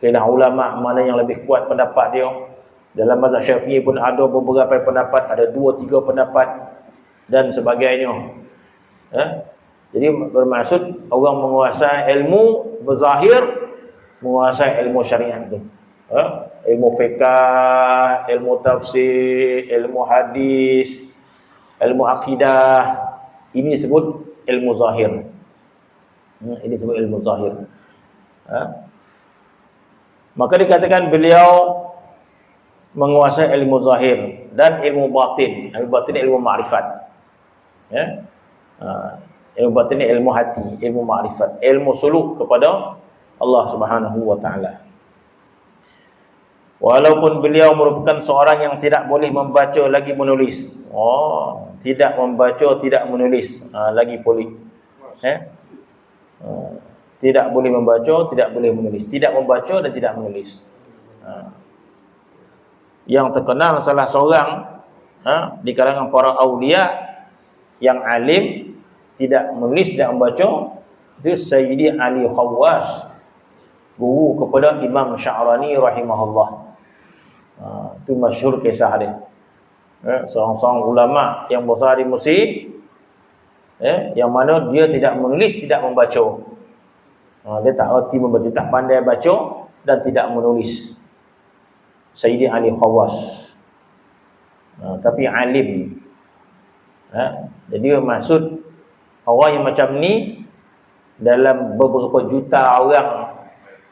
Khilaf ulama mana yang lebih kuat pendapat dia. Dalam mazhab Syafi'i pun ada beberapa pendapat, ada 2-3 pendapat dan sebagainya. Jadi bermaksud orang menguasai ilmu berzahir, menguasai ilmu syariat tu. Ilmu fiqh, ilmu tafsir, ilmu hadis, ilmu akidah, ini disebut ilmu zahir. Ini disebut ilmu zahir. Maka dikatakan beliau menguasai ilmu zahir dan ilmu batin. Ilmu batin ilmu ma'rifat. Ya. Ilmu batin ilmu hati, ilmu ma'rifat, ilmu suluk kepada Allah Subhanahu wa taala. Walaupun beliau merupakan seorang yang tidak boleh membaca lagi menulis. Tidak membaca, tidak menulis, lagi boleh. Tidak boleh membaca, tidak boleh menulis. Tidak membaca dan tidak menulis. Yang terkenal salah seorang di kalangan para aulia yang alim, tidak menulis, tidak membaca, itu Sayyidi Ali Khawwas, guru kepada Imam Sya'rani rahimahullah. Itu masyhur kisah dia. Seorang ulama yang besar di Mesir, yang mana dia tidak menulis, tidak membaca. Dia tak erti membaca, tak pandai baca dan tidak menulis. Sayyidi Ali Khawwas. Tapi alim. Jadi maksud orang yang macam ni dalam beberapa juta orang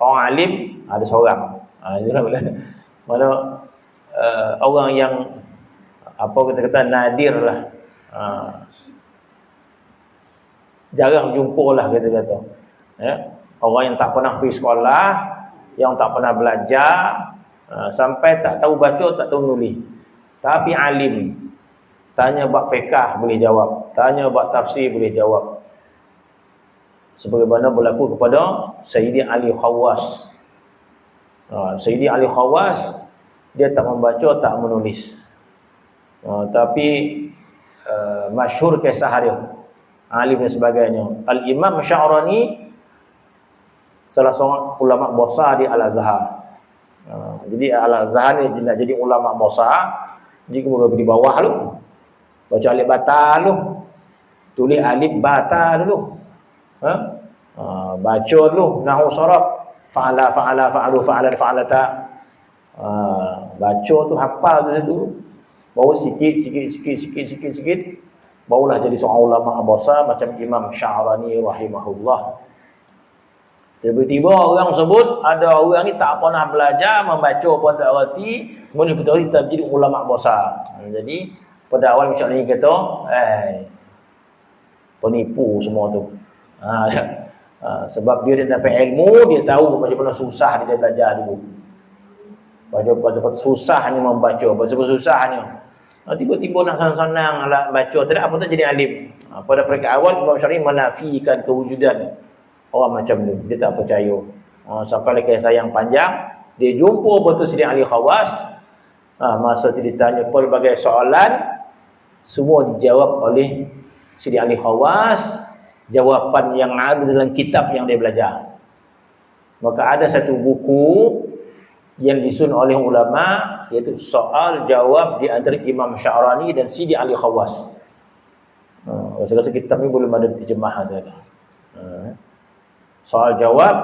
alim ada seorang. Mana orang yang apa kita kata nadir lah. Jarang jumpa lah kita kata. Orang yang tak pernah pergi sekolah, yang tak pernah belajar, sampai tak tahu baca, tak tahu nulis. Tapi alim. Tanya bab fiqh boleh jawab, tanya bab tafsir boleh jawab. Sebagaimana berlaku kepada Sayyidi Ali Khawwas. Sayyidi Ali Khawwas dia tak membaca, tak menulis. Tapi masyhur kisah dia, alim dan sebagainya. Al-Imam Sya'rani salah seorang ulama besar di Al-Azhar. Jadi Al-Azhar ni nak jadi ulama besar, dia kemudian di bawah lu. Baca alif bata lu. Tulis alif bata dulu. Baca dulu nahwu sharaf, fa'ala fa'ala fa'alu fa'ala fa'alata. Baca tu hafal tu. Baru sikit barulah jadi seorang ulama besar macam Imam Sya'rani rahimahullah. Tiba-tiba orang sebut ada orang ni tak pernah belajar, membaca pun tak erti, kemudian betul kita jadi ulama besar. Jadi pada awal macam ni kata, penipu semua tu. Sebab dia dapat ilmu, dia tahu macam mana susah dia belajar dulu. Macam susahnya membaca, macam susahnya. Tiba-tiba nak senang-senang nak baca, tidak apa tak jadi alim. Pada peringkat awal Imam Sya'rani menafikan kewujudan orang macam ni, dia tak percaya. Sampai kisah yang panjang, dia jumpa betul Sayyidi Ali Khawwas. Masa dia ditanya pelbagai soalan, semua dijawab oleh Sayyidi Ali Khawwas, jawapan yang ada dalam kitab yang dia belajar. Maka ada satu buku yang disusun oleh ulama, iaitu soal jawab di antara Imam Sya'rani dan Sayyidi Ali Khawwas. Rasa-rasa kitab ni belum ada terjemah saja. Soal jawab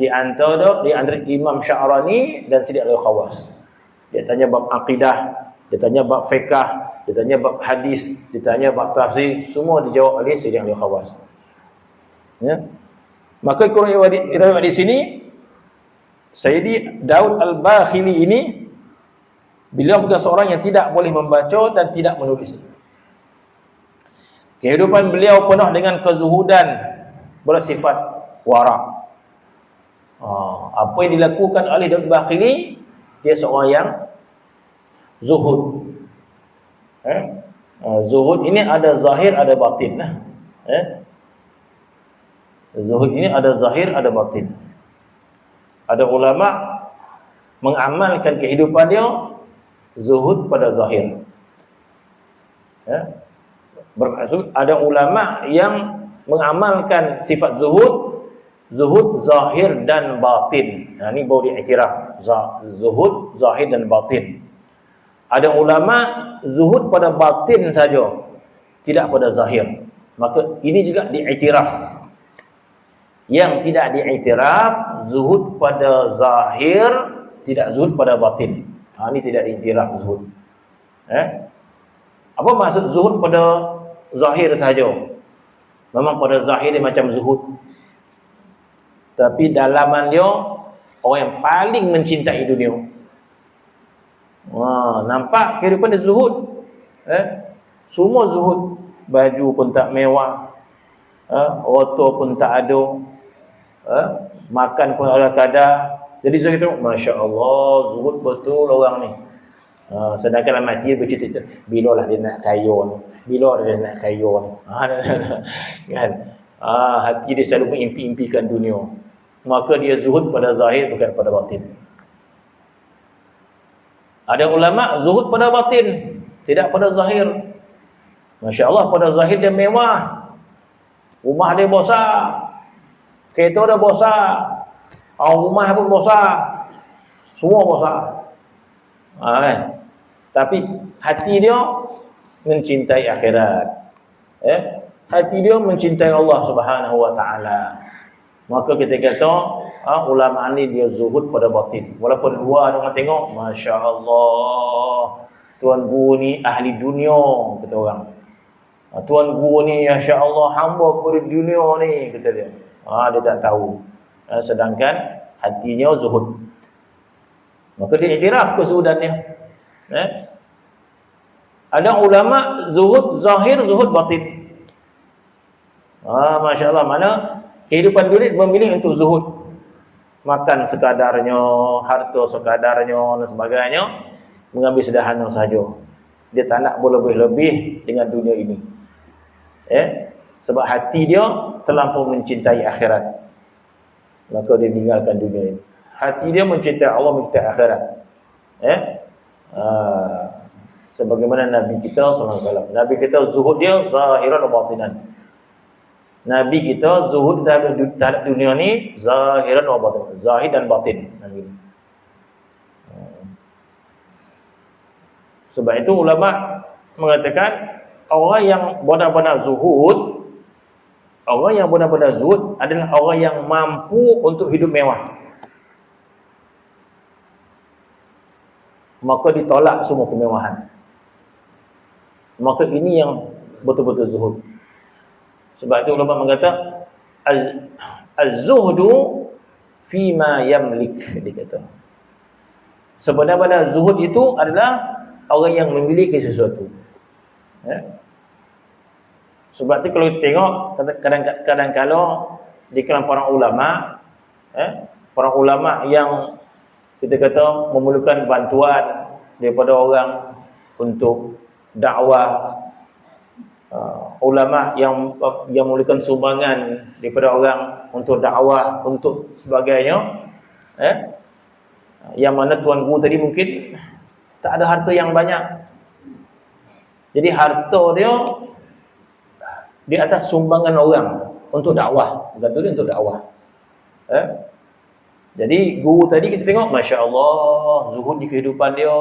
di antara Imam Sya'rani dan Sayyidi Ali Khawwas. Dia tanya bab akidah, dia tanya bab fiqh, dia tanya bab hadis, dia tanya bab tafsir, semua dijawab oleh Sayyidi Ali Khawwas. Ya. Maka riwayat di sini Sayyidi Daud Al-Bakhili ini, beliau bukan seorang yang tidak boleh membaca dan tidak menulis. Kehidupan beliau penuh dengan kezuhudan, bersifat wara'. Apa yang dilakukan oleh Daud Bakhili, dia seorang yang zuhud. Zuhud ini ada zahir, ada batin. Zuhud ini ada zahir, ada batin. Ada ulama mengamalkan kehidupan dia zuhud pada zahir. Bermaksud ada ulama yang mengamalkan sifat zuhud zahir dan batin. Ini baru diiktiraf. Zuhud zahir dan batin. Ada ulama zuhud pada batin saja, tidak pada zahir. Maka ini juga diiktiraf. Yang tidak diiktiraf zuhud pada zahir, tidak zuhud pada batin. Ini tidak diiktiraf zuhud. Apa maksud zuhud pada zahir saja? Memang pada zahir dia macam zuhud, tapi dalaman dia orang yang paling mencintai dunia. Nampak kehidupan dia zuhud. Semua zuhud. Baju pun tak mewah, auto pun tak ada, makan pun ala kadar. Jadi saya kata, Masya Allah, zuhud betul orang ni. Sedangkan dalam hati dia bercerita, bila lah dia nak kaya ni, bila dia nak kaya ni. Kan? Hati dia selalu mengimpi-impikan dunia. Maka dia zuhud pada zahir, bukan pada batin. Ada ulama zuhud pada batin, tidak pada zahir. Masya Allah, pada zahir dia mewah, rumah dia besar, kereta dia besar, rumah pun besar, semua besar. Kan? Tapi hati dia mencintai akhirat. Hati dia mencintai Allah Subhanahu wa taala. Maka kita kata ulama ni dia zuhud pada batin. Walaupun luar orang tengok, Masya Allah, Tuan Guru ni ahli dunia, kata orang. Tuan Guru ni, Masya Allah, hamba kepada dunia ni, kata dia. Dia tak tahu. Sedangkan hatinya zuhud. Maka dia iktiraf kezuhudannya. Ada ulama zuhud zahir, zuhud batin. Masya Allah, mana kehidupan dunia memilih untuk zuhud. Makan sekadarnya, harta sekadarnya dan sebagainya, mengambil sederhana saja. Dia tak nak berlebih-lebih dengan dunia ini. Sebab hati dia terlampau mencintai akhirat. Maka dia meninggalkan dunia ini. Hati dia mencintai Allah, mencintai akhirat. Sebagaimana Nabi kita SAW. Nabi kita zuhud dia zahiran dan batinan. Nabi kita zuhud terhadap dunia ni zahiran dan batinan. Zahir dan batin. Sebab itu ulama mengatakan orang yang benar-benar zuhud, orang yang benar-benar zuhud adalah orang yang mampu untuk hidup mewah. Maka ditolak semua kemewahan. Maka ini yang betul-betul zuhud. Sebab itu ulama mengata az-zuhdu fima yamlik, dia kata. Sebenarnya zuhud itu adalah orang yang memiliki sesuatu. Sebab itu kalau kita tengok kadang-kadang di kalangan para ulama, para ulama yang kita kata memerlukan bantuan daripada orang untuk dakwah, ulama yang memerlukan sumbangan daripada orang untuk dakwah, untuk sebagainya, yang mana Tuan Guru tadi mungkin tak ada harta yang banyak. Jadi harta dia di atas sumbangan orang untuk dakwah, bukan dia untuk dakwah. Jadi guru tadi kita tengok, Masya Allah, zuhud di kehidupan dia.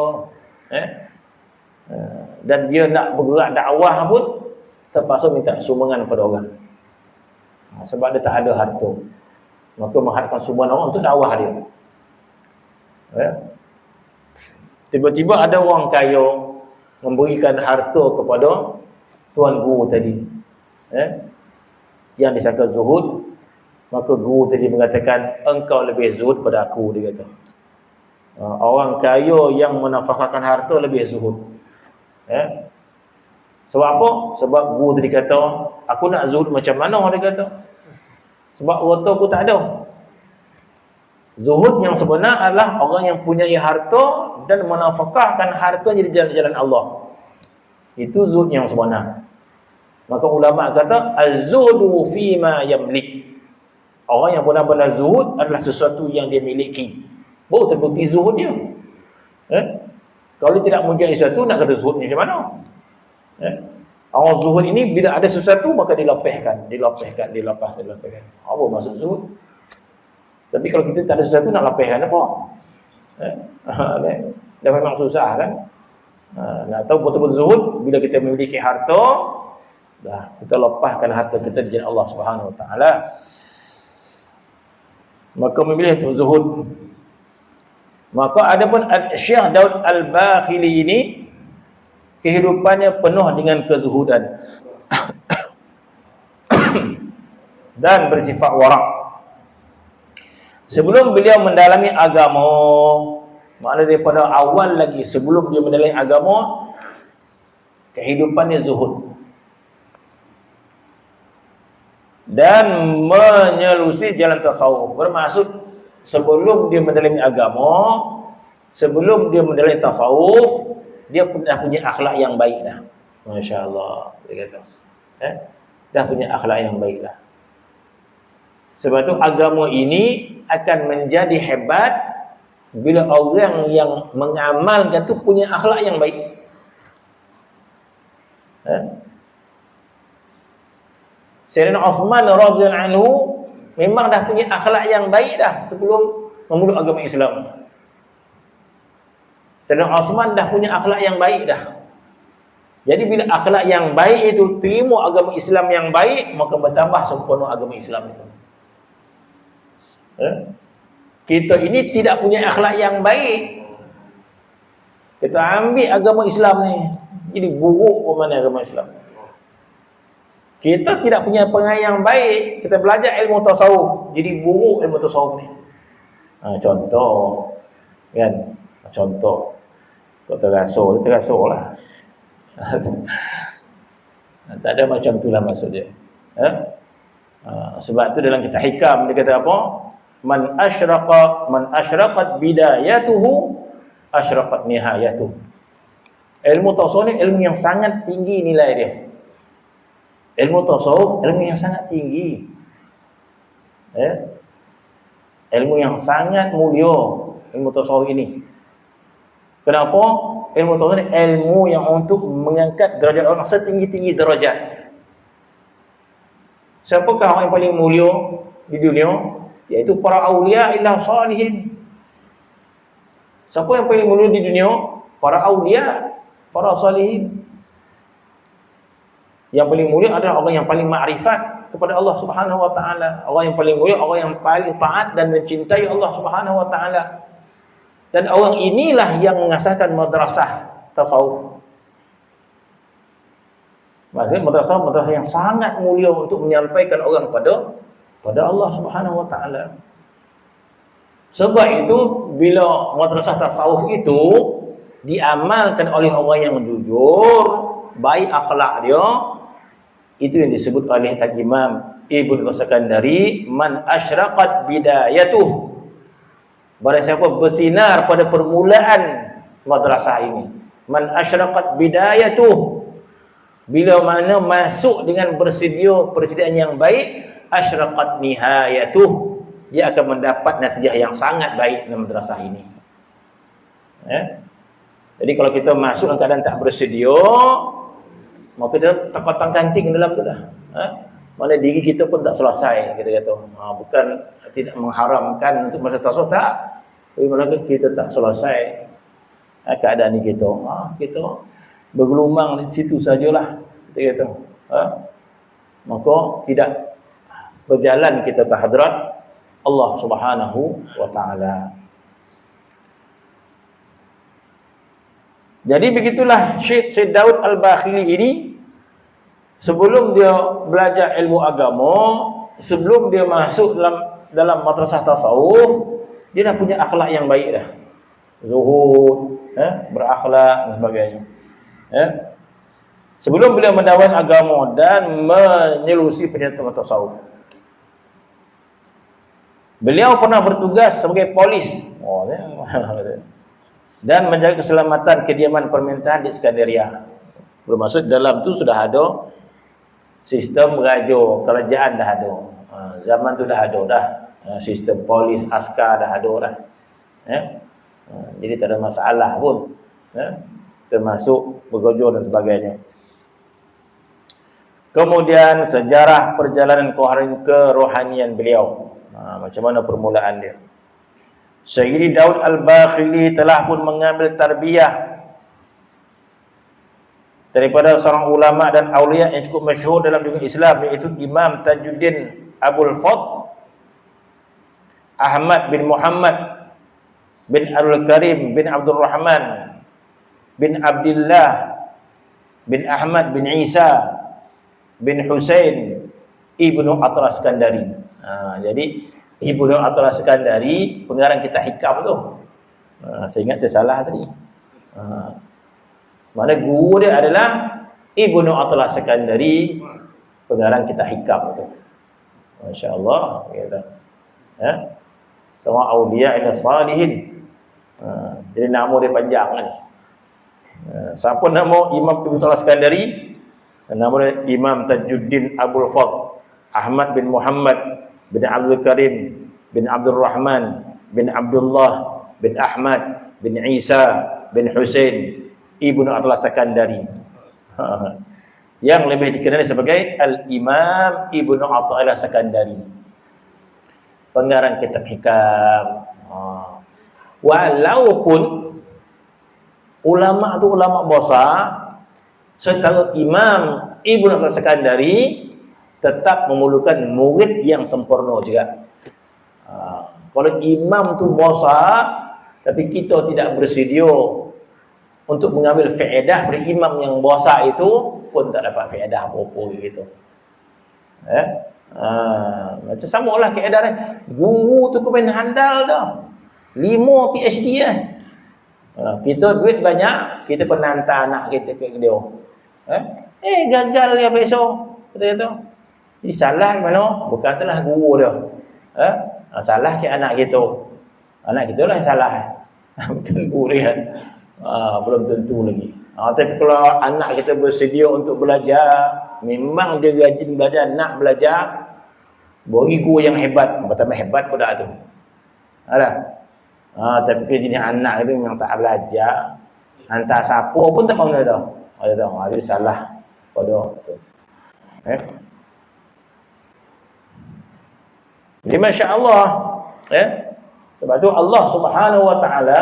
Dan dia nak bergerak dakwah pun terpaksa minta sumbangan kepada orang. Sebab dia tak ada harta. Maka mengharapkan sumbangan orang untuk dakwah dia. Tiba-tiba ada orang kaya memberikan harta kepada Tuan Guru tadi. Yang disangka zuhud, Maka guru tadi mengatakan, engkau lebih zuhud pada aku, dia kata. Orang kaya yang menafkahkan harta lebih zuhud. Sebab apa? Sebab guru tadi kata, aku nak zuhud macam mana, dia kata. Sebab harta aku tak ada. Zuhud yang sebenar adalah orang yang punya harta dan menafkahkan hartanya di jalan-jalan Allah. Itu zuhud yang sebenar. Maka ulama kata az-zuhdu fima yamlik. Orang yang benar-benar zuhud adalah sesuatu yang dia miliki. Baru terbukti zuhud dia. Kalau dia tidak mempunyai sesuatu, nak kata zuhud macam mana? Orang zuhud ini bila ada sesuatu maka dilepaskan. Apa maksud zuhud? Tapi kalau kita tak ada sesuatu, nak lepaskan apa? Dah memang susah kan? Nak tahu betul-betul zuhud bila kita memiliki harta, dah kita lepaskan harta kita di jalan Allah Subhanahu Wa Taala. Maka memilih untuk zuhud. Maka adapun Syekh Daud Al-Bakhili ini kehidupannya penuh dengan kezuhudan dan bersifat warak. Sebelum beliau mendalami agama, maknanya daripada awal lagi sebelum dia mendalami agama, kehidupannya zuhud dan menyelusi jalan tasawuf. Bermaksud sebelum dia mendalami agama, sebelum dia mendalami tasawuf, dia dah punya akhlak yang baik dah. Masya-Allah, dia kata. Dah punya akhlak yang baik dah. Sebab itu agama ini akan menjadi hebat bila orang yang mengamalkan tu punya akhlak yang baik. Sayyidina Uthman radhiyallahu anhu memang dah punya akhlak yang baik dah sebelum memeluk agama Islam. Sayyidina Uthman dah punya akhlak yang baik dah. Jadi bila akhlak yang baik itu terima agama Islam yang baik, maka bertambah sempurna agama Islam itu. Kita ini tidak punya akhlak yang baik, kita ambil agama Islam ni, jadi buruk pemana agama Islam. Kita tidak punya pengaruh yang baik, kita belajar ilmu tasawuf, jadi buruk ilmu tasawuf ni. Contoh kan, contoh kau terasa lah. Tak ada macam itulah maksud dia. Sebab tu dalam kitab Hikam dia kata apa? Man asyraqat bidayatuhu asyraqat nihayatuh. Ilmu tasawuf ni ilmu yang sangat tinggi nilai dia. Ilmu tasawuf ilmu yang sangat tinggi. Ilmu yang sangat mulia, ilmu tasawuf ini. Kenapa? Ilmu tasawuf ni ilmu yang untuk mengangkat derajat orang setinggi-tinggi derajat. Siapakah orang yang paling mulia di dunia? Iaitu para awliya illah salihin. Siapa yang paling mulia di dunia? Para awliya, para salihin. Yang paling mulia adalah orang yang paling makrifat kepada Allah Subhanahu Wa Taala. Orang yang paling mulia, orang yang paling taat dan mencintai Allah Subhanahu Wa Taala. Dan orang inilah yang mengasaskan madrasah tasawuf. Maksudnya madrasah yang sangat mulia untuk menyampaikan orang pada Allah Subhanahu Wa Taala. Sebab itu bila madrasah tasawuf itu diamalkan oleh orang yang jujur, baik akhlak dia, itu yang disebut oleh Al-Imam Ibnu As-Sakandari, man asyraqat bidayatuh. Barang siapa bersinar pada permulaan madrasah ini, man asyraqat bidayatuh, bila mana masuk dengan persediaan yang baik, asyraqat nihayatuh, dia akan mendapat natijah yang sangat baik dalam madrasah ini. Jadi kalau kita masuk dalam keadaan tak bersedia, maka kita terkotang kanting dalam tu dah. Mana diri kita pun tak selesai, kita kata. Bukan tidak mengharamkan untuk masa tasawuf, tak. Tapi mana kita tak selesai keadaan ini kita. Kita bergelumang di situ sajalah, kita kata. Maka tidak berjalan kita ke hadrat Allah Subhanahu Wa Taala. Jadi begitulah Syekh Daud Al-Bakhili ini, sebelum dia belajar ilmu agama, sebelum dia masuk dalam madrasah tasawuf, dia dah punya akhlak yang baik dah. Zuhud, berakhlak dan sebagainya. Sebelum beliau mendakwahkan agama dan menyelusi pengetahuan tasawuf. Beliau pernah bertugas sebagai polis dan menjaga keselamatan kediaman pemerintahan di Iskandaria. Bermaksud dalam tu sudah ada sistem rajo, kerajaan dah ada. Zaman tu dah ada dah. Sistem polis, askar dah ada dah. Jadi tak ada masalah pun. Termasuk bergojol dan sebagainya. Kemudian sejarah perjalanan kerohanian beliau. Macam mana permulaan dia. Sayyidi Daud Al-Bakhili telah pun mengambil tarbiyah daripada seorang ulama dan aulia yang cukup masyhur dalam dunia Islam, iaitu Imam Tajuddin Abul Fadl Ahmad bin Muhammad bin Abdul Karim bin Abdul Rahman bin Abdullah bin Ahmad bin Isa bin Husain Ibnu Atras Skandari. Jadi Ibnu Atras Skandari pengarang kitab Hikam tu. Saya ingat saya salah tadi. Mana guru dia adalah Ibnu Atlas Skandari, pengarang kitab Hikam tu. Masya-Allah, kata. Semua aulia dan salihin. Jadi nama dia panjang kan. Siapa nama Imam Ibnu Atlas Skandari? Nama dia Imam Tajuddin Abul Fadl Ahmad bin Muhammad bin Abdul Karim bin Abdul Rahman bin Abdullah bin Ahmad bin Isa bin Husain Ibnu Atlas Skandari, yang lebih dikenali sebagai Al-Imam Ibnu Atlas Skandari, pengarang kitab Hikam. Walaupun ulama tu ulama besar, secara Imam Ibnu Atlas Skandari tetap memerlukan murid yang sempurna juga. Kalau imam tu besar tapi kita tidak bersedia untuk mengambil faedah dari imam yang besar itu, pun tak dapat faedah apa-apa gitu. Macam samalah kaedah dia. Guru tu kau main handal dah. 5 PhD kita duit banyak, kita pernah hantar anak kita ke dia. Gagal dia besok. Kata tu. Jadi salah mana? Bukan salah guru dia. Salah ke anak kita. Anak kita lah yang salah. Bukan guru dia. Belum tentu lagi. Tapi kalau anak kita bersedia untuk belajar, memang dia rajin belajar, nak belajar, bagi guru yang hebat. Pertama hebat pun tak tu. Ada. Tapi kalau jenis anak itu memang tak belajar, hantar siapa pun tak mahu dah. Ada tahu, ada salah pada. Jadi masya-Allah, sebab tu Allah Subhanahu wa taala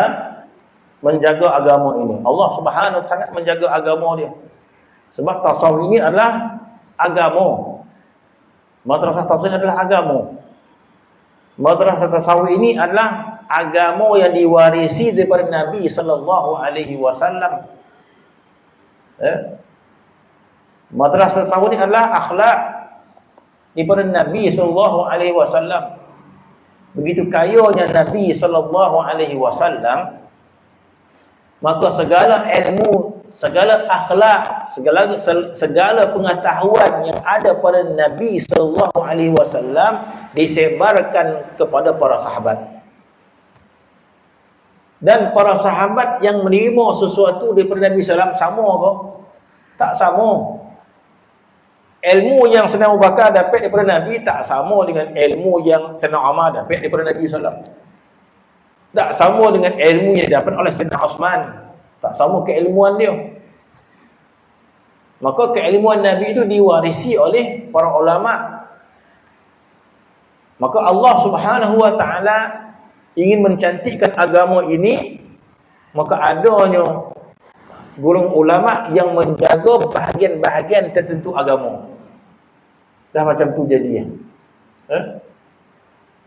menjaga agama ini. Allah Subhanahu sangat menjaga agama dia. Sebab tasawuf ini adalah agama. Madrasah tasawuf ini adalah agama. Madrasah tasawuf ini adalah agama yang diwarisi daripada Nabi sallallahu alaihi wasallam. Madrasah tasawuf ini adalah akhlak daripada Nabi sallallahu alaihi wasallam. Begitu kayanya Nabi sallallahu alaihi wasallam, maka segala ilmu, segala akhlak, segala pengetahuan yang ada pada Nabi sallallahu alaihi wasallam disebarkan kepada para sahabat. Dan para sahabat yang menerima sesuatu daripada Nabi sallallahu alaihi wasallam sama ke? Tak sama. Ilmu yang Sayyidina Abu Bakar dapat daripada Nabi tak sama dengan ilmu yang Sayyidina Umar dapat daripada Nabi sallallahu alaihi wasallam. Tak sama dengan ilmu yang didapat oleh Sayyidina Osman. Tak sama keilmuan dia. Maka keilmuan Nabi itu diwarisi oleh para ulama. Maka Allah Subhanahu wa taala ingin mencantikkan agama ini, maka adanya golongan ulama yang menjaga bahagian-bahagian tertentu agama. Dah macam tu jadi.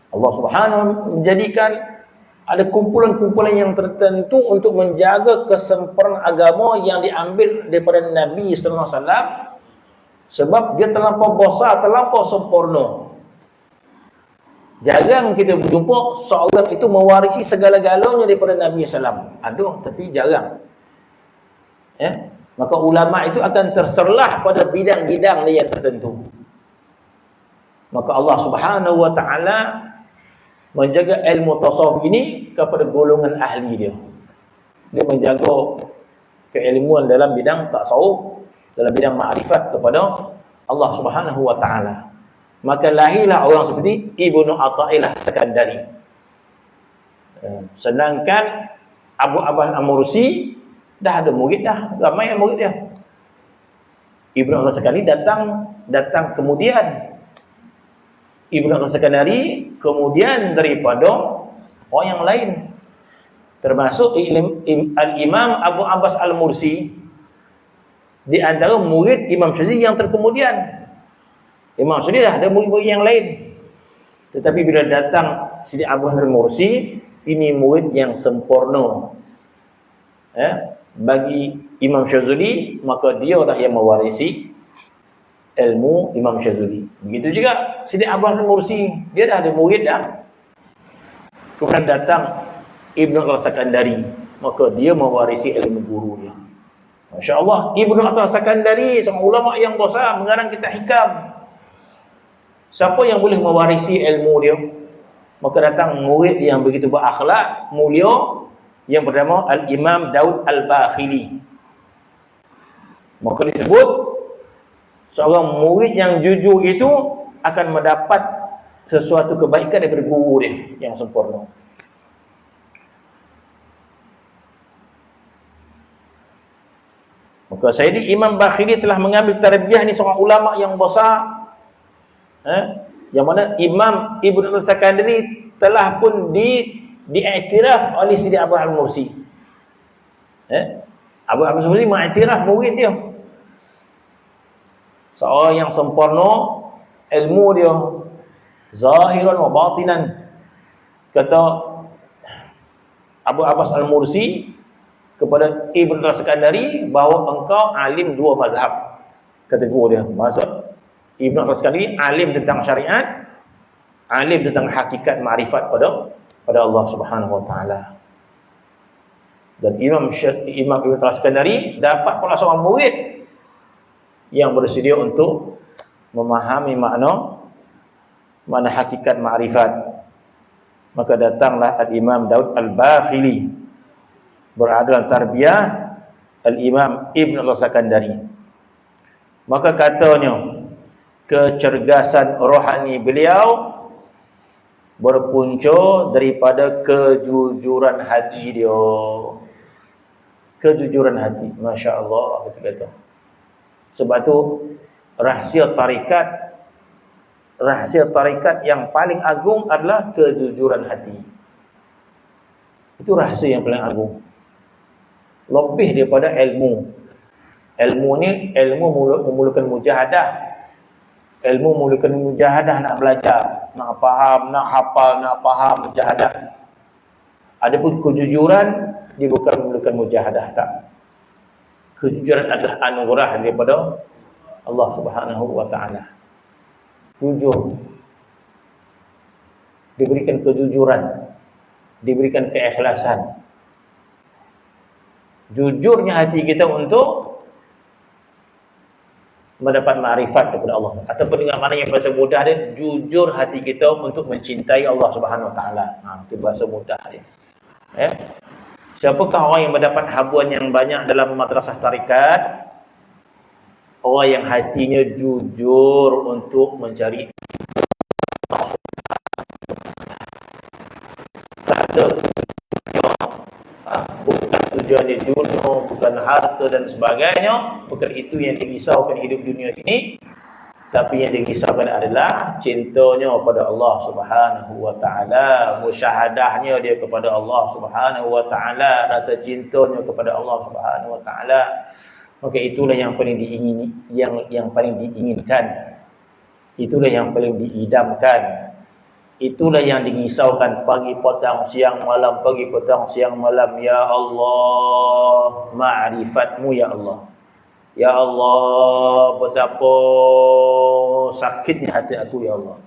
Allah Subhanahu menjadikan ada kumpulan-kumpulan yang tertentu untuk menjaga kesempurnaan agama yang diambil daripada Nabi sallallahu alaihi wasallam, sebab dia terlampau besar, terlampau sempurna. Jarang kita berjumpa seorang itu mewarisi segala-galanya daripada Nabi SAW. Ada, tapi jarang. Ya? Maka ulama itu akan terserlah pada bidang-bidang yang tertentu. Maka Allah Subhanahu wa taala menjaga ilmu tasawuf ini kepada golongan ahli dia. Dia menjaga keilmuan dalam bidang tasawuf, dalam bidang makrifat kepada Allah Subhanahu wa taala. Maka lahirlah orang seperti Ibnu Athaillah Sakandari. Sedangkan Abu Abbas Al-Mursi dah ada murid dah, ramai yang murid dia. Ibnu Athaillah Sakandari datang kemudian. Ibnu Athaillah Sakandari kemudian daripada orang yang lain. Termasuk Al-Imam Abu Abbas Al-Mursi di antara murid Imam Syazili yang terkemudian. Imam Syazili dah ada murid-murid yang lain. Tetapi bila datang Sidi Abu Al-Mursi, ini murid yang sempurna. Bagi Imam Syazili, maka dia lah yang mewarisi ilmu Imam Syazili. Begitu juga Sidi Abu Al-Mursi, dia dah ada murid dah. Kemudian datang Ibnu Athaillah Sakandari, maka dia mewarisi ilmu guru dia. Masya Allah, Ibnu Athaillah Sakandari seorang ulama yang besar, mengarang kitab hikam. Siapa yang boleh mewarisi ilmu dia? Maka datang murid yang begitu berakhlak mulia yang bernama Al-Imam Daud Al-Bakhili. Maka disebut seorang murid yang jujur itu akan mendapat sesuatu kebaikan daripada guru dia yang sempurna. Maka Sayyidi Imam Bakhili telah mengambil tarbiyah ni seorang ulama yang besar. Yang mana Imam Ibnu Athaillah Sakandari telah pun diiktiraf oleh Sidi Abu Al-Mursi. Abu Al-Mursi mengiktiraf murid dia. Seorang yang sempurna ilmu dia, zahiran wa batinan. Kata Abu Abbas Al-Mursi kepada Ibnu Athaillah Sakandari bahawa engkau alim dua mazhab. Kata guru dia, maksud Ibnu Athaillah Sakandari alim tentang syariat, alim tentang hakikat makrifat pada Allah Subhanahu wa taala. Dan Imam Ibnu Athaillah Sakandari dapat pula seorang murid yang bersedia untuk memahami makna hakikat makrifat. Maka datanglah Al-Imam Daud Al-Bakhili berada dalam tarbiyah Al-Imam Ibnu Athaillah Sakandari. Maka katanya kecergasan rohani beliau berpunca daripada kejujuran hati dia. Kejujuran hati, Masya Allah, kata. Sebab tu rahsia tarikat yang paling agung adalah kejujuran hati. Itu rahsia yang paling agung. Lebih daripada ilmu. Ilmu ni ilmu memerlukan mujahadah. Ilmu memerlukan mujahadah, nak belajar, nak faham, nak hafal, nak faham, mujahadah. Adapun kejujuran, dia bukan memerlukan mujahadah, tak. Kejujuran adalah anugerah daripada Allah Subhanahu wa taala. Jujur. Diberikan kejujuran, diberikan keikhlasan. Jujurnya hati kita untuk mendapat makrifat daripada Allah. Ataupun dengan mana yang bahasa mudah dia, jujur hati kita untuk mencintai Allah Subhanahu wa taala. Itu bahasa mudah dia. Siapakah orang yang mendapat habuan yang banyak dalam madrasah tarikat? Orang yang hatinya jujur untuk mencari bukan tujuan di dunia, bukan harta dan sebagainya, bukan itu yang dirisaukan hidup dunia ini, tapi yang dirisaukan adalah cintanya kepada Allah Subhanahu wa taala, musyahadahnya dia kepada Allah Subhanahu wa taala, rasa cintanya kepada Allah Subhanahu wa taala. Maka itulah yang paling diingini, yang paling diinginkan. Itulah yang paling diidamkan. Itulah yang dirisaukan pagi petang siang malam, pagi petang siang malam. Ya Allah, ma'rifatmu ya Allah. Ya Allah, betapa sakitnya hati aku ya Allah.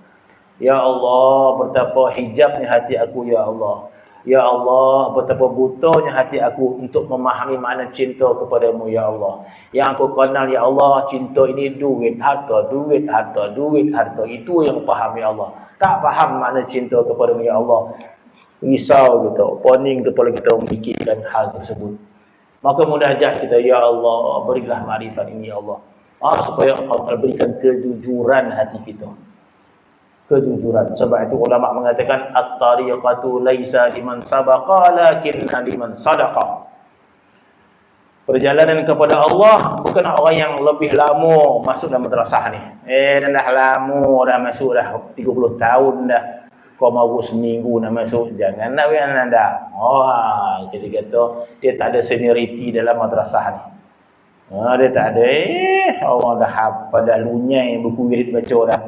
Ya Allah, betapa hijabnya hati aku, Ya Allah. Ya Allah, betapa butanya hati aku untuk memahami makna cinta kepadamu, Ya Allah. Yang aku kenal, Ya Allah, cinta ini duit, harta, duit, harta, duit, harta. Itu yang faham, Ya Allah. Tak faham makna cinta kepadamu, Ya Allah. Risau gitu, poning kepala kita memikirkan hal tersebut. Maka munajat kita, Ya Allah, berilah ma'rifat ini, Ya Allah. Supaya Allah berikan kejujuran hati kita. Kejujuran. Sebab itu ulama mengatakan at-tariqatu laisa liman sabaqa lakinna liman sadaqa. Perjalanan kepada Allah bukan orang yang lebih lama masuk dalam madrasah ni. Dah lama dah masuk dah 30 tahun dah. Kau mau seminggu nak masuk, jangan nak biar anda. Kita kata dia tak ada seniority dalam madrasah ni. Dia tak ada. Orang dah hafal dah lunyai buku wirid baca dah.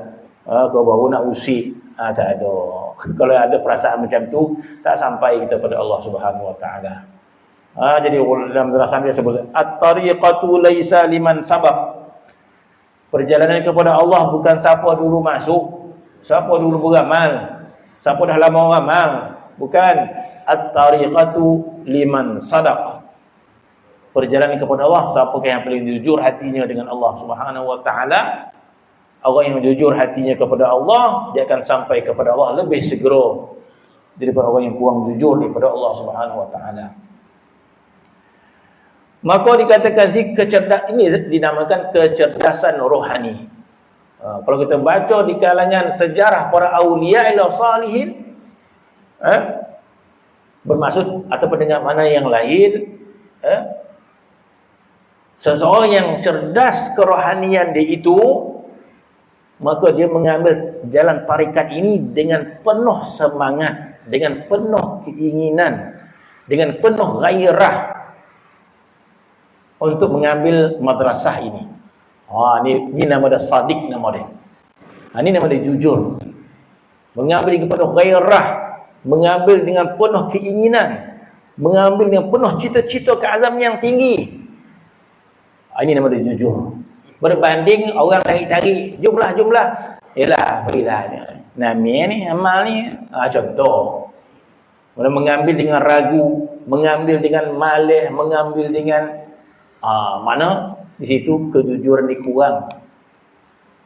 Kau baru nak usik, tak ada. Kalau ada perasaan macam tu, tak sampai kita pada Allah Subhanahu Wa Taala. Jadi dalam madrasah dia sebut at-tariqatu laisa liman sabaq. Perjalanan kepada Allah bukan siapa dulu masuk, siapa dulu beramal, siapa dah lama beramal, bukan. At-tariqatu liman sadaq. Perjalanan kepada Allah, siapa yang paling jujur hatinya dengan Allah Subhanahu Wa Taala. Orang yang jujur hatinya kepada Allah, dia akan sampai kepada Allah lebih segera daripada orang yang kurang jujur daripada Allah Subhanahu Wa Taala. Maka dikatakan kecerdasan ini dinamakan kecerdasan rohani. Kalau kita baca di kalangan sejarah para aulia ila salihin, bermaksud ataupun dengan mana yang lain, seseorang yang cerdas kerohanian dia itu, maka dia mengambil jalan tarikat ini dengan penuh semangat, dengan penuh keinginan, dengan penuh gairah untuk mengambil madrasah ini. Ini nama dia sadiq, nama dia. Ini nama dia jujur. Mengambil dengan penuh gairah, mengambil dengan penuh keinginan, mengambil dengan penuh cita-cita keazam yang tinggi. Ini nama dia jujur. Berbanding orang tarik-tarik, jumlah. Yalah, berilah. Namanya ni, amal ni. Contoh. Mengambil dengan ragu, mengambil dengan malih, mengambil dengan mana di situ kejujuran dia kurang.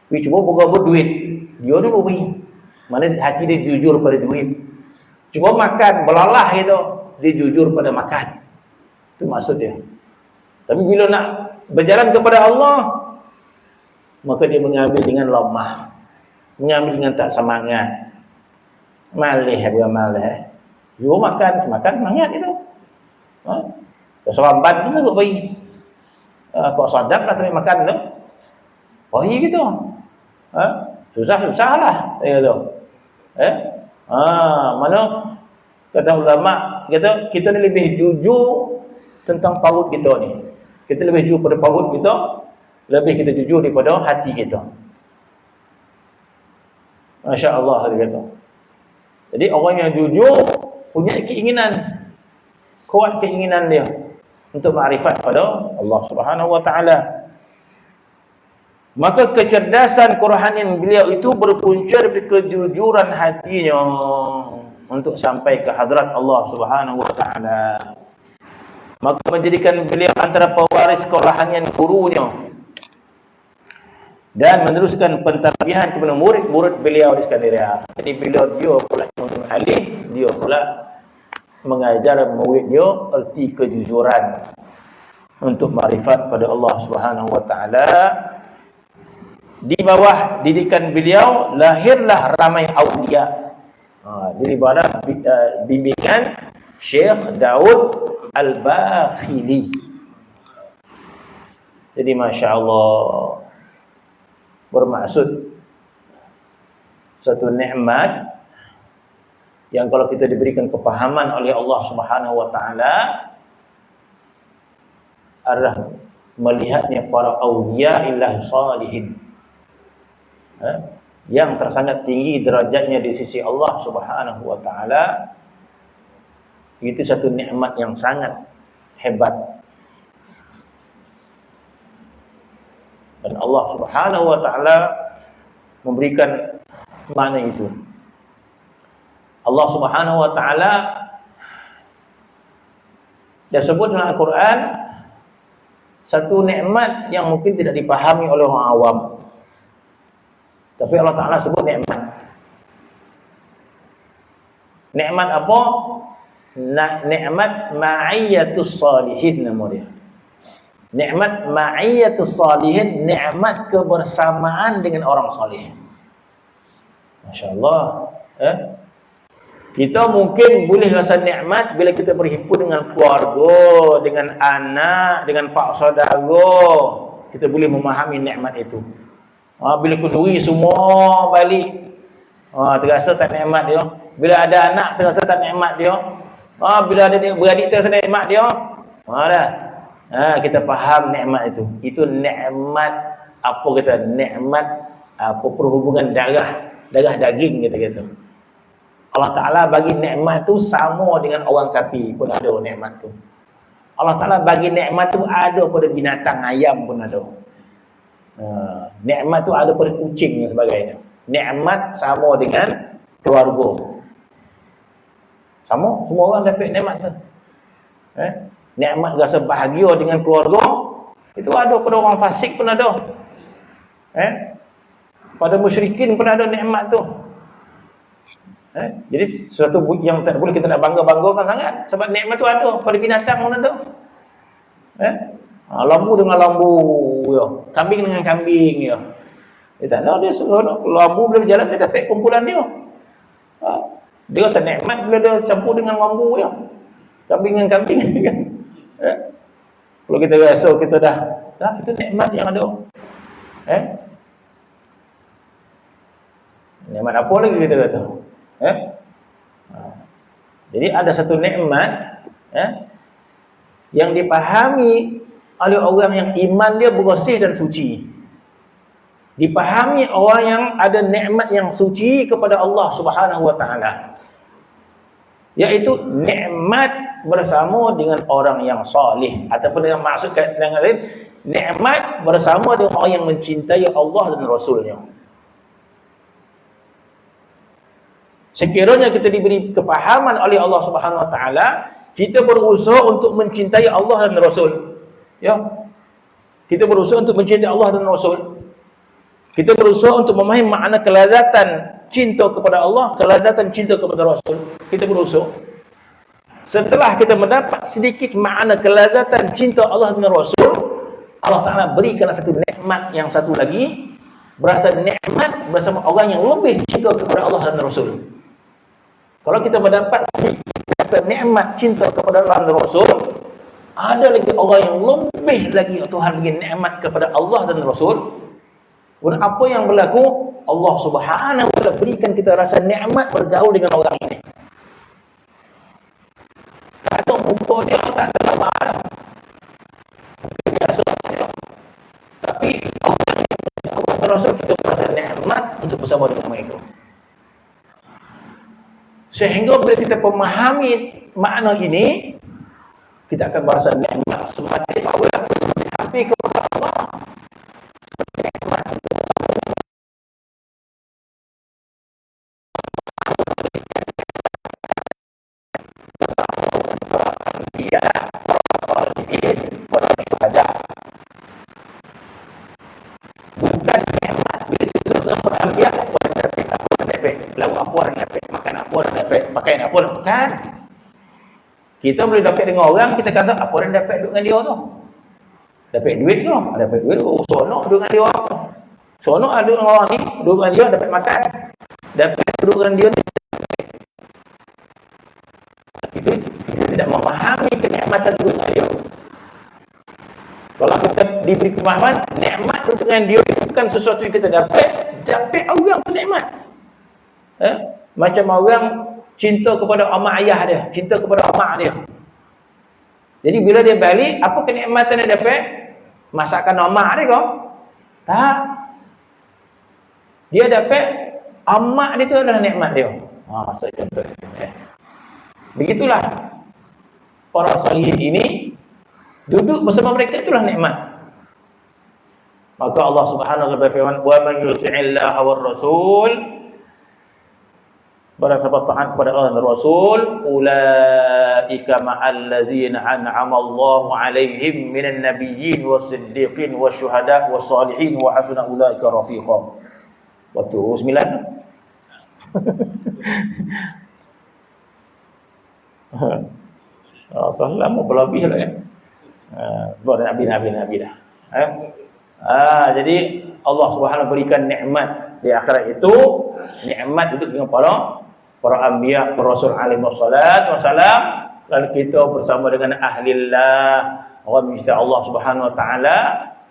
Dia cuba berapa duit, dia dulu beri. Mana hati dia jujur pada duit. Cuba makan, belalah gitu, dia jujur pada makan. Itu maksud dia. Tapi bila nak berjalan kepada Allah, maka dia mengambil dengan lemah, mengambil dengan tak semangat, malih beramalih. Dia makan semangat itu. Selambat tu kau bagi. Kau sadap lah tapi makan tu. Gitu. Susah lah dia kata. Mana kata ulama, kata kita ni lebih jujur tentang paut kita ni. Kita lebih jujur pada paut kita, lebih kita jujur daripada hati kita. Masya Allah, dia kata. Jadi orang yang jujur punya keinginan, kuat keinginan dia untuk makrifat pada Allah Subhanahu Wa Taala. Maka kecerdasan kerohanian beliau itu berpunca dari kejujuran hatinya untuk sampai ke hadrat Allah Subhanahu Wa Taala. Maka menjadikan beliau antara pewaris kerohanian gurunya dan meneruskan pentarbihan kepada murid-murid beliau di Skandaria. Jadi beliau dia pula mengalih, dia pula mengajar murid dia erti kejujuran untuk makrifat pada Allah Subhanahu Wa Taala. Di bawah didikan beliau lahirlah ramai aulia. Di bawah bimbingan Syekh Daud Al-Bakhili. Jadi Masya Allah, bermaksud satu nikmat yang kalau kita diberikan kepahaman oleh Allah Subhanahu Wa Taala adalah melihatnya para aulia illah salihin, yang tersangat tinggi derajatnya di sisi Allah Subhanahu Wa Taala. Itu satu nikmat yang sangat hebat. Dan Allah Subhanahu Wa Taala memberikan makna itu. Allah Subhanahu wa taala dia sebut dalam Al-Quran satu nikmat yang mungkin tidak dipahami oleh orang awam. Tapi Allah Ta'ala sebut nikmat. Nikmat apa? Nikmat ma'iyyatus salihin nama dia. Nikmat ma'iyyatus salihin, nikmat kebersamaan dengan orang salih. Masya-Allah. Kita mungkin boleh rasa nikmat bila kita berhimpun dengan keluarga, dengan anak, dengan pak saudara. Kita boleh memahami nikmat itu. Bila kenduri semua balik, terasa tak nikmat dia. Bila ada anak, terasa tak nikmat dia. Bila ada beradik, terasa nikmat dia. Kita faham nikmat itu. Itu nikmat, apa kata, nikmat apa, perhubungan darah daging kita. Allah Ta'ala bagi nikmat tu sama dengan orang kafir pun ada nikmat tu. Allah Ta'ala bagi nikmat tu ada pada binatang, ayam pun ada. Nikmat tu ada pada kucing dan sebagainya. Nikmat sama dengan keluarga. Sama, semua orang dapat nikmat tu. Nikmat rasa bahagia dengan keluarga, itu ada pada orang fasik pun ada. Pada musyrikin pun ada nikmat tu. Jadi sesuatu yang tak boleh kita nak bangga-banggakan sangat, sebab nikmat tu ada pada binatang pun ada. Lambu dengan lambu ya. Kambing dengan kambing ya. Dia tak tahu dia lambu bila berjalan dia dapat kumpulan dia. Dia rasa nikmat bila dia campur dengan lambu ya. Kambing dengan kambing kan. Kalau kita rasa kita dah itu nikmat yang ada. Nikmat apa lagi kita kata? Jadi ada satu nikmat yang dipahami oleh orang yang iman dia bersih dan suci. Dipahami orang yang ada nikmat yang suci kepada Allah Subhanahu wa taala. Yaitu nikmat bersama dengan orang yang soleh, ataupun dengan maksud dengan lain, nikmat bersama dengan orang yang mencintai Allah dan Rasulnya. Sekiranya kita diberi kepahaman oleh Allah Subhanahu wa taala, kita berusaha untuk mencintai Allah dan Rasul. Ya. Kita berusaha untuk mencintai Allah dan Rasul. Kita berusaha untuk memahami makna kelazatan cinta kepada Allah, kelazatan cinta kepada Rasul. Kita berusaha. Setelah kita mendapat sedikit makna kelazatan cinta Allah dan Rasul, Allah Ta'ala berikan satu nikmat yang satu lagi, berasa nikmat bersama orang yang lebih cinta kepada Allah dan Rasul. Kalau kita mendapat sedikit rasa nikmat cinta kepada Allah dan Rasul, ada lagi orang yang lebih lagi Tuhan bagi nikmat kepada Allah dan Rasul. Dan apa yang berlaku? Allah Subhanahu wa taala berikan kita rasa nikmat bergaul dengan orang ini. Kata muka dia tak terlalu biasa saja. Tapi Allah dan Rasul kita rasa nikmat untuk bersama dengan mereka. Sehingga bila kita memahami makna ini, kita akan merasa nikmat semakin awal semakin hampir kepada Allah. Nikmat itu dia para syuhada. Bukan nikmat bila kita berambil dapat lauk apa orang dapat, makan apa orang dapat, pakaian apa orang bukan. Kita boleh dapat dengan orang, kita kata apa orang dapat duduk dengan dia tu. Dapat duit ke? Dapat duit, seronok duduk dengan dia apa? Seronok duduk dengan orang ni, duduk dengan dia dapat makan. Dapat duduk dengan dia ni. Itu kita tidak memahami kenikmatan duduk dengan dia. Kalau kita diberi kemahaman, nikmat duduk dengan dia itu bukan sesuatu yang kita dapat orang tu nikmat. Macam orang cinta kepada mak ayah dia, cinta kepada mak dia. Jadi bila dia balik, apa kenikmatan dia dapat? Masakan mak dia kau? Tak. Dia dapat mak dia tu adalah nikmat dia. Maksud contoh. Begitulah para salihin ini duduk bersama mereka, itulah nikmat. Maka Allah Subhanahu wa taala berfirman, "Wa man yuti'illaha war rasul Barang siapa taat kepada Allah dan Rasul, ulaika ma'al ladzina an'ama Allahu 'alaihim minan nabiyyin was-siddiqin wasyuhada was-salihin wa hasuna ulaika rafiqa. Waktu 9. Salam berlebih lah ya. Buat Nabi dah. Jadi Allah Subhanahu berikan nikmat di akhirat itu, nikmat duduk dengan para anbiya, para rasul alaihi wassalam, lalu kita bersama dengan ahlillah, orang mencintai Allah Subhanahu wa taala.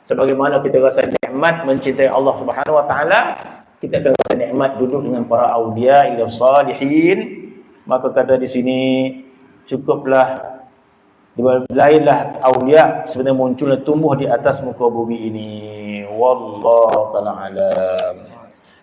Sebagaimana kita rasa nikmat mencintai Allah Subhanahu wa taala, kita akan rasa nikmat duduk dengan para auliya ila salihin. Maka kata di sini cukuplah, lainlah auliya sebenarnya munculnya tumbuh di atas muka bumi ini. Wallahu ta'ala alam.